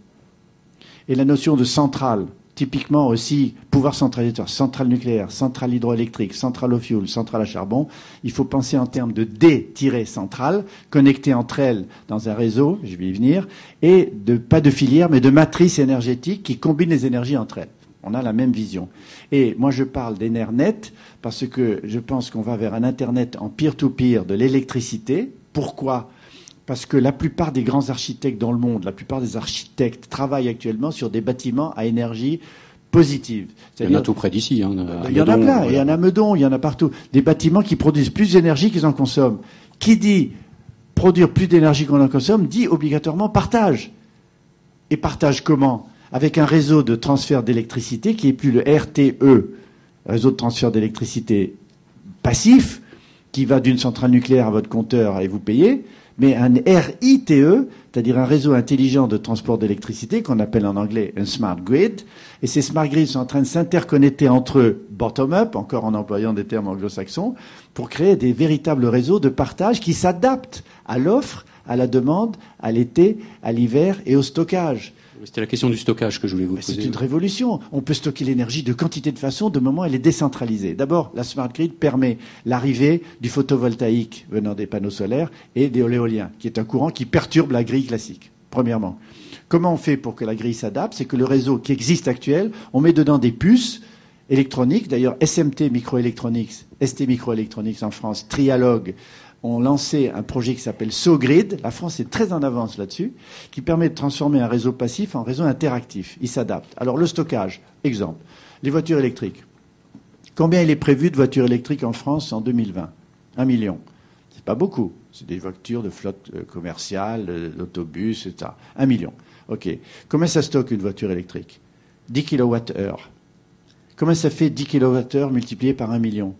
et la notion de centrale, typiquement aussi pouvoir centralisateur, centrale nucléaire, centrale hydroélectrique, centrale au fioul, centrale à charbon, il faut penser en termes de D-centrale, connectées entre elles dans un réseau, je vais y venir, et pas de filière, mais de matrice énergétique qui combine les énergies entre elles. On a la même vision. Et moi, je parle d'Enernet parce que je pense qu'on va vers un Internet en peer-to-peer de l'électricité. Pourquoi ? Parce que la plupart des grands architectes dans le monde, la plupart des architectes travaillent actuellement sur des bâtiments à énergie positive. Il y en a tout près d'ici. Hein, il y en a plein. Il y en a à Meudon, il y en a partout. Des bâtiments qui produisent plus d'énergie qu'ils en consomment. Qui dit produire plus d'énergie qu'on en consomme, dit obligatoirement partage. Et partage comment ? Avec un réseau de transfert d'électricité qui est plus le RTE, réseau de transfert d'électricité passif, qui va d'une centrale nucléaire à votre compteur et vous payez, mais un RITE, c'est-à-dire un réseau intelligent de transport d'électricité qu'on appelle en anglais un smart grid. Et ces smart grids sont en train de s'interconnecter entre eux, bottom-up, encore en employant des termes anglo-saxons, pour créer des véritables réseaux de partage qui s'adaptent à l'offre, à la demande, à l'été, à l'hiver et au stockage. C'était la question du stockage que je voulais vous poser. C'est une révolution. On peut stocker l'énergie de quantité de façons, de moment elle est décentralisée. D'abord, la smart grid permet l'arrivée du photovoltaïque venant des panneaux solaires et de l'éolien, qui est un courant qui perturbe la grille classique, premièrement. Comment on fait pour que la grille s'adapte ? C'est que le réseau qui existe actuel, on met dedans des puces électroniques. D'ailleurs, SMT Microelectronics, ST Microelectronics en France, Trialog, ont lancé un projet qui s'appelle SoGrid. La France est très en avance là-dessus, qui permet de transformer un réseau passif en réseau interactif. Il s'adapte. Alors, le stockage, exemple, les voitures électriques. Combien il est prévu de voitures électriques en France en 2020 ? 1 million. C'est pas beaucoup. C'est des voitures de flotte commerciale, d'autobus, etc. 1 million. OK. Combien ça stocke une voiture électrique ? 10 kWh. Comment ça fait 10 kWh multiplié par 1 million ?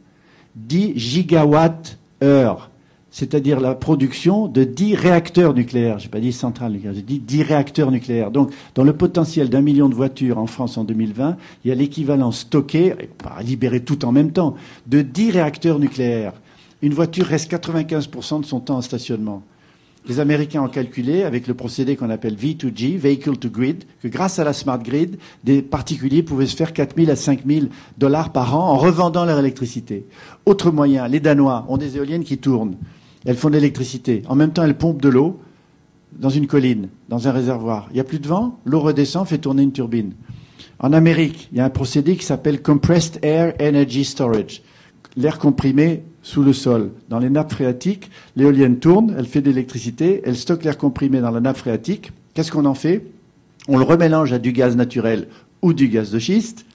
10 gigawattheures. C'est-à-dire la production de 10 réacteurs nucléaires. Je n'ai pas dit centrales nucléaires, j'ai dit 10 réacteurs nucléaires. Donc, dans le potentiel d'1 million de voitures en France en 2020, il y a l'équivalent stocké, pas libéré tout en même temps, de 10 réacteurs nucléaires. Une voiture reste 95% de son temps en stationnement. Les Américains ont calculé, avec le procédé qu'on appelle V2G, Vehicle to Grid, que grâce à la Smart Grid, des particuliers pouvaient se faire 4 000 à 5 000 $ par an en revendant leur électricité. Autre moyen, les Danois ont des éoliennes qui tournent. Elles font de l'électricité. En même temps, elles pompent de l'eau dans une colline, dans un réservoir. Il n'y a plus de vent, l'eau redescend, fait tourner une turbine. En Amérique, il y a un procédé qui s'appelle Compressed Air Energy Storage. L'air comprimé sous le sol. Dans les nappes phréatiques, l'éolienne tourne, elle fait de l'électricité, elle stocke l'air comprimé dans la nappe phréatique. Qu'est-ce qu'on en fait ? On le remélange à du gaz naturel ou du gaz de schiste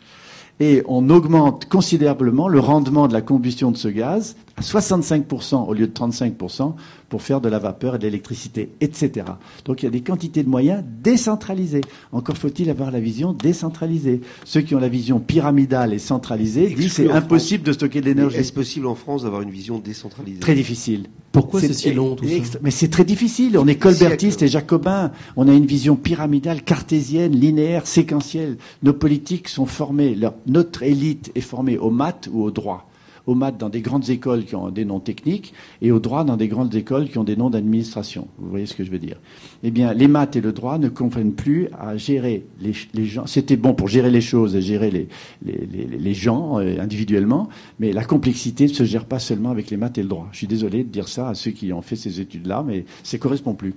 et on augmente considérablement le rendement de la combustion de ce gaz, à 65% au lieu de 35% pour faire de la vapeur et de l'électricité, etc. Donc il y a des quantités de moyens décentralisés. Encore faut-il avoir la vision décentralisée. Ceux qui ont la vision pyramidale et centralisée disent c'est impossible de stocker de l'énergie. Est-ce possible en France d'avoir une vision décentralisée? Très difficile. Pourquoi c'est si long tout ça? Mais c'est très difficile. On est colbertiste et jacobin. On a une vision pyramidale, cartésienne, linéaire, séquentielle. Nos politiques sont formés, notre élite est formée aux maths ou au droit. Aux maths dans des grandes écoles qui ont des noms techniques et au droit dans des grandes écoles qui ont des noms d'administration. Vous voyez ce que je veux dire? Eh bien, les maths et le droit ne comprennent plus à gérer les gens. C'était bon pour gérer les choses et gérer les gens individuellement, mais la complexité ne se gère pas seulement avec les maths et le droit. Je suis désolé de dire ça à ceux qui ont fait ces études-là, mais ça ne correspond plus.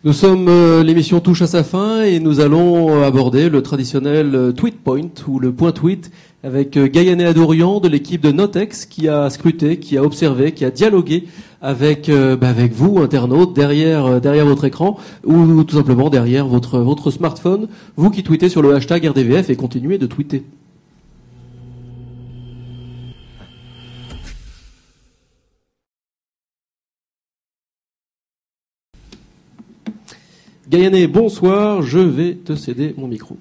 Nous sommes, l'émission touche à sa fin et nous allons aborder le traditionnel tweet point ou le point tweet avec Gaïané Adorian de l'équipe de Notex qui a scruté, qui a observé, qui a dialogué avec vous, internautes, derrière votre écran ou tout simplement derrière votre smartphone, vous qui tweetez sur le hashtag RDVF et continuez de tweeter. Gaïané, bonsoir, je vais te céder mon micro.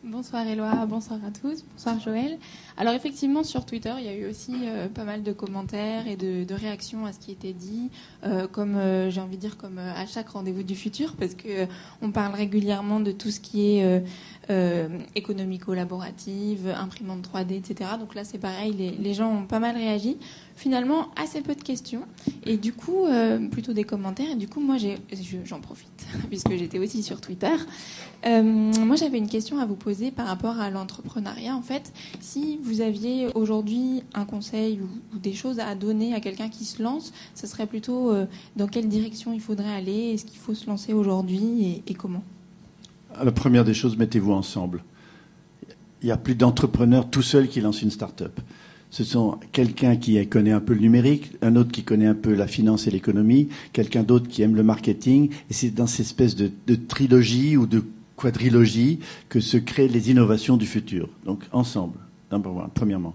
Bonsoir Éloi, bonsoir à tous, bonsoir Joël. Alors effectivement sur Twitter il y a eu aussi pas mal de commentaires et de réactions à ce qui était dit, comme j'ai envie de dire comme à chaque rendez-vous du futur, parce que on parle régulièrement de tout ce qui est économie collaborative, imprimante 3D, etc. Donc là c'est pareil, les gens ont pas mal réagi. Finalement assez peu de questions et du coup plutôt des commentaires et du coup moi j'en profite puisque j'étais aussi sur Twitter. Moi j'avais une question à vous poser par rapport à l'entrepreneuriat en fait. Si vous aviez aujourd'hui un conseil ou des choses à donner à quelqu'un qui se lance, ce serait plutôt dans quelle direction il faudrait aller, est-ce qu'il faut se lancer aujourd'hui et comment? La première des choses, mettez-vous ensemble. Il n'y a plus d'entrepreneurs tout seuls qui lancent une start-up. Ce sont quelqu'un qui connaît un peu le numérique, un autre qui connaît un peu la finance et l'économie, quelqu'un d'autre qui aime le marketing. Et c'est dans cette espèce de trilogie ou de quadrilogie que se créent les innovations du futur. Donc ensemble, premièrement.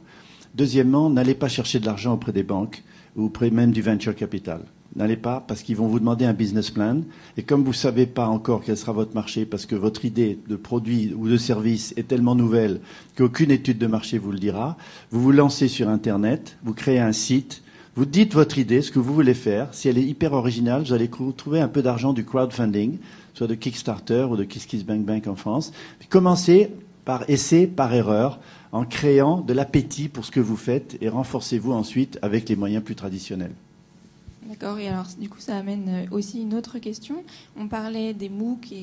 Deuxièmement, n'allez pas chercher de l'argent auprès des banques ou auprès même du venture capital. N'allez pas parce qu'ils vont vous demander un business plan. Et comme vous ne savez pas encore quel sera votre marché parce que votre idée de produit ou de service est tellement nouvelle qu'aucune étude de marché vous le dira, vous vous lancez sur Internet, vous créez un site, vous dites votre idée, ce que vous voulez faire. Si elle est hyper originale, vous allez trouver un peu d'argent du crowdfunding, soit de Kickstarter ou de KissKissBankBank en France. Puis commencez par essai, par erreur, en créant de l'appétit pour ce que vous faites et renforcez-vous ensuite avec les moyens plus traditionnels. D'accord, et alors du coup ça amène aussi une autre question. On parlait des MOOC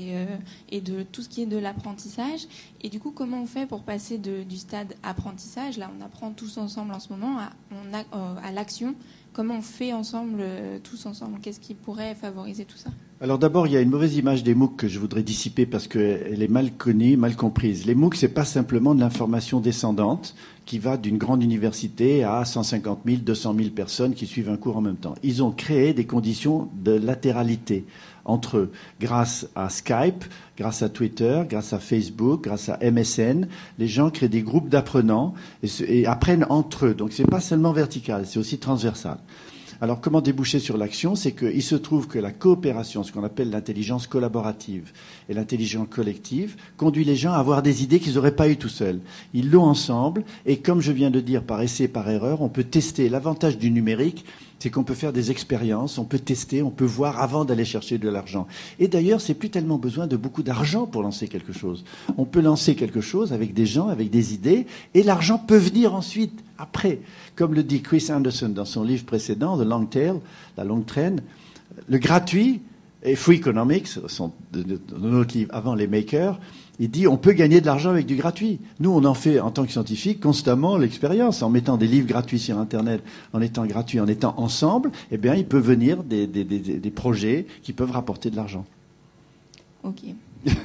et de tout ce qui est de l'apprentissage. Et du coup, comment on fait pour passer du stade apprentissage, là on apprend tous ensemble en ce moment, à l'action? Comment on fait ensemble, tous ensemble? Qu'est-ce qui pourrait favoriser tout ça? Alors d'abord, il y a une mauvaise image des MOOC que je voudrais dissiper parce qu'elle est mal connue, mal comprise. Les MOOC, c'est pas simplement de l'information descendante qui va d'une grande université à 150 000, 200 000 personnes qui suivent un cours en même temps. Ils ont créé des conditions de latéralité entre eux, grâce à Skype, grâce à Twitter, grâce à Facebook, grâce à MSN. Les gens créent des groupes d'apprenants et apprennent entre eux. Donc c'est pas seulement vertical, c'est aussi transversal. Alors, comment déboucher sur l'action? C'est qu'il se trouve que la coopération, ce qu'on appelle l'intelligence collaborative et l'intelligence collective, conduit les gens à avoir des idées qu'ils n'auraient pas eues tout seuls. Ils l'ont ensemble, et comme je viens de dire, par essai, par erreur, on peut tester. L'avantage du numérique, c'est qu'on peut faire des expériences, on peut tester, on peut voir avant d'aller chercher de l'argent. Et d'ailleurs, c'est plus tellement besoin de beaucoup d'argent pour lancer quelque chose. On peut lancer quelque chose avec des gens, avec des idées, et l'argent peut venir ensuite, après. Comme le dit Chris Anderson dans son livre précédent, The Long Tail, la longue traîne, le gratuit et Free Economics, notre livre avant les makers, il dit on peut gagner de l'argent avec du gratuit. Nous, on en fait en tant que scientifiques constamment l'expérience, en mettant des livres gratuits sur Internet, en étant gratuits, en étant ensemble, eh bien, il peut venir des projets qui peuvent rapporter de l'argent. Ok. Merci.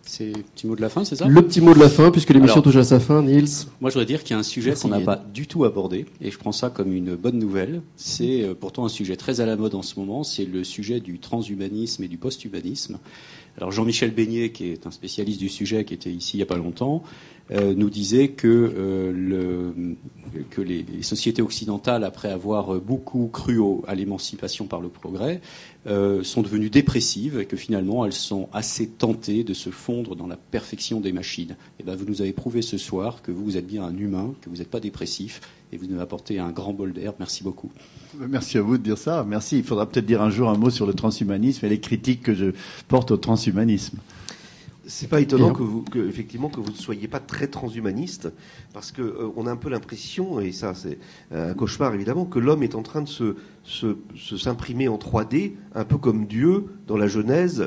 C'est le petit mot de la fin, c'est ça? Le petit mot de la fin, puisque l'émission touche à sa fin, Niels. Moi, je voudrais dire qu'il y a un sujet qu'on n'a pas du tout abordé, et je prends ça comme une bonne nouvelle. C'est pourtant un sujet très à la mode en ce moment, c'est le sujet du transhumanisme et du post-humanisme. Alors Jean-Michel Beignet, qui est un spécialiste du sujet, qui était ici il n'y a pas longtemps, nous disait que les sociétés occidentales, après avoir beaucoup cru à l'émancipation par le progrès, sont devenues dépressives et que finalement elles sont assez tentées de se fondre dans la perfection des machines. Et ben, vous nous avez prouvé ce soir que vous êtes bien un humain, que vous n'êtes pas dépressif, et vous nous avez apporté un grand bol d'air. Merci beaucoup. Merci à vous de dire ça. Merci. Il faudra peut-être dire un jour un mot sur le transhumanisme et les critiques que je porte au transhumanisme. C'est pas étonnant effectivement que vous ne soyez pas très transhumaniste, parce que on a un peu l'impression, et ça c'est un cauchemar évidemment, que l'homme est en train de s'imprimer en 3D, un peu comme Dieu dans la Genèse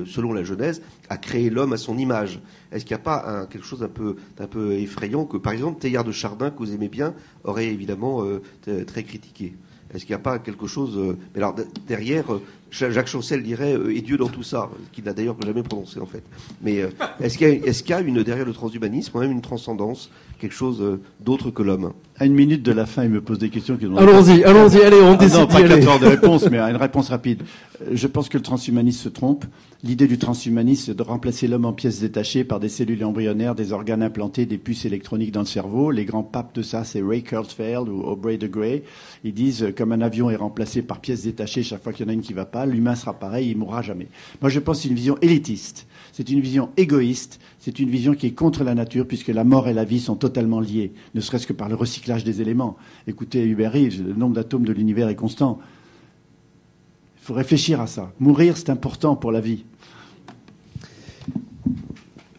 selon la Genèse, a créé l'homme à son image. Est-ce qu'il n'y a pas quelque chose d'un peu effrayant que, par exemple, Teilhard de Chardin, que vous aimez bien, aurait évidemment très critiqué? Est-ce qu'il n'y a pas quelque chose... mais alors, derrière, Jacques Chancel dirait « et Dieu dans tout ça », qu'il n'a d'ailleurs jamais prononcé, en fait. Mais est-ce qu'il y a derrière le transhumanisme, quand même une transcendance, quelque chose d'autre que l'homme? À une minute de la fin, il me pose des questions. Allons-y, allez, on décide. Non, pas 4 heures de réponse, mais une réponse rapide. Je pense que le transhumanisme se trompe. L'idée du transhumanisme, c'est de remplacer l'homme en pièces détachées par des cellules embryonnaires, des organes implantés, des puces électroniques dans le cerveau. Les grands papes de ça, c'est Ray Kurzweil ou Aubrey de Grey. Ils disent, comme un avion est remplacé par pièces détachées chaque fois qu'il y en a une qui va pas, l'humain sera pareil, il mourra jamais. Moi, je pense que c'est une vision élitiste. C'est une vision égoïste. C'est une vision qui est contre la nature, puisque la mort et la vie sont totalement liées, ne serait-ce que par le recyclage des éléments. Écoutez, Hubert Reeves, le nombre d'atomes de l'univers est constant. Il faut réfléchir à ça. Mourir, c'est important pour la vie.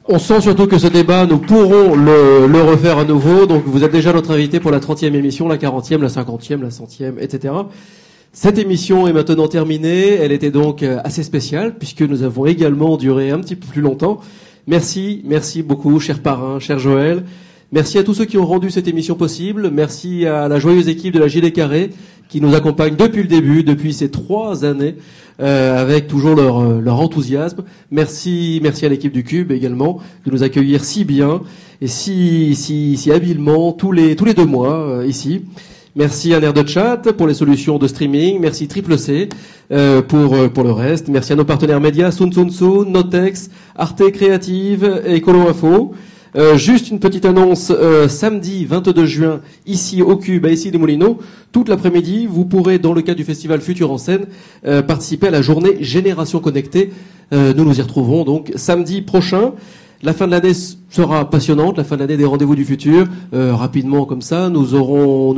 On sent surtout que ce débat, nous pourrons le refaire à nouveau. Donc vous êtes déjà notre invité pour la 30e émission, la 40e, la 50e, la 100e, etc. Cette émission est maintenant terminée. Elle était donc assez spéciale, puisque nous avons également duré un petit peu plus longtemps. Merci beaucoup, cher parrain, cher Joël. Merci à tous ceux qui ont rendu cette émission possible. Merci à la joyeuse équipe de la Gilet Carré, qui nous accompagne depuis le début, depuis ces 3 années, avec toujours leur enthousiasme. Merci à l'équipe du Cube également de nous accueillir si bien et si habilement tous les 2 mois ici. Merci à Nerds de Chat pour les solutions de streaming. Merci Triple C pour le reste. Merci à nos partenaires médias, Sun, Notex, Arte Créative et Colo Info. Juste une petite annonce, samedi 22 juin, ici au Cube, à Issy-les-Moulineaux, toute l'après-midi, vous pourrez, dans le cadre du festival Futur en scène, participer à la journée Génération Connectée. Nous y retrouvons donc samedi prochain. La fin de l'année sera passionnante, la fin de l'année des rendez-vous du futur. Rapidement comme ça, nous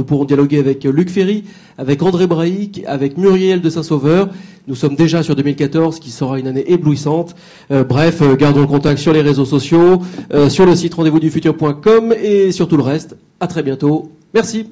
pourrons dialoguer avec Luc Ferry, avec André Braic, avec Muriel de Saint-Sauveur. Nous sommes déjà sur 2014, qui sera une année éblouissante. Bref, gardons le contact sur les réseaux sociaux, sur le site rendez-vous-du-futur.com et sur tout le reste. À très bientôt. Merci.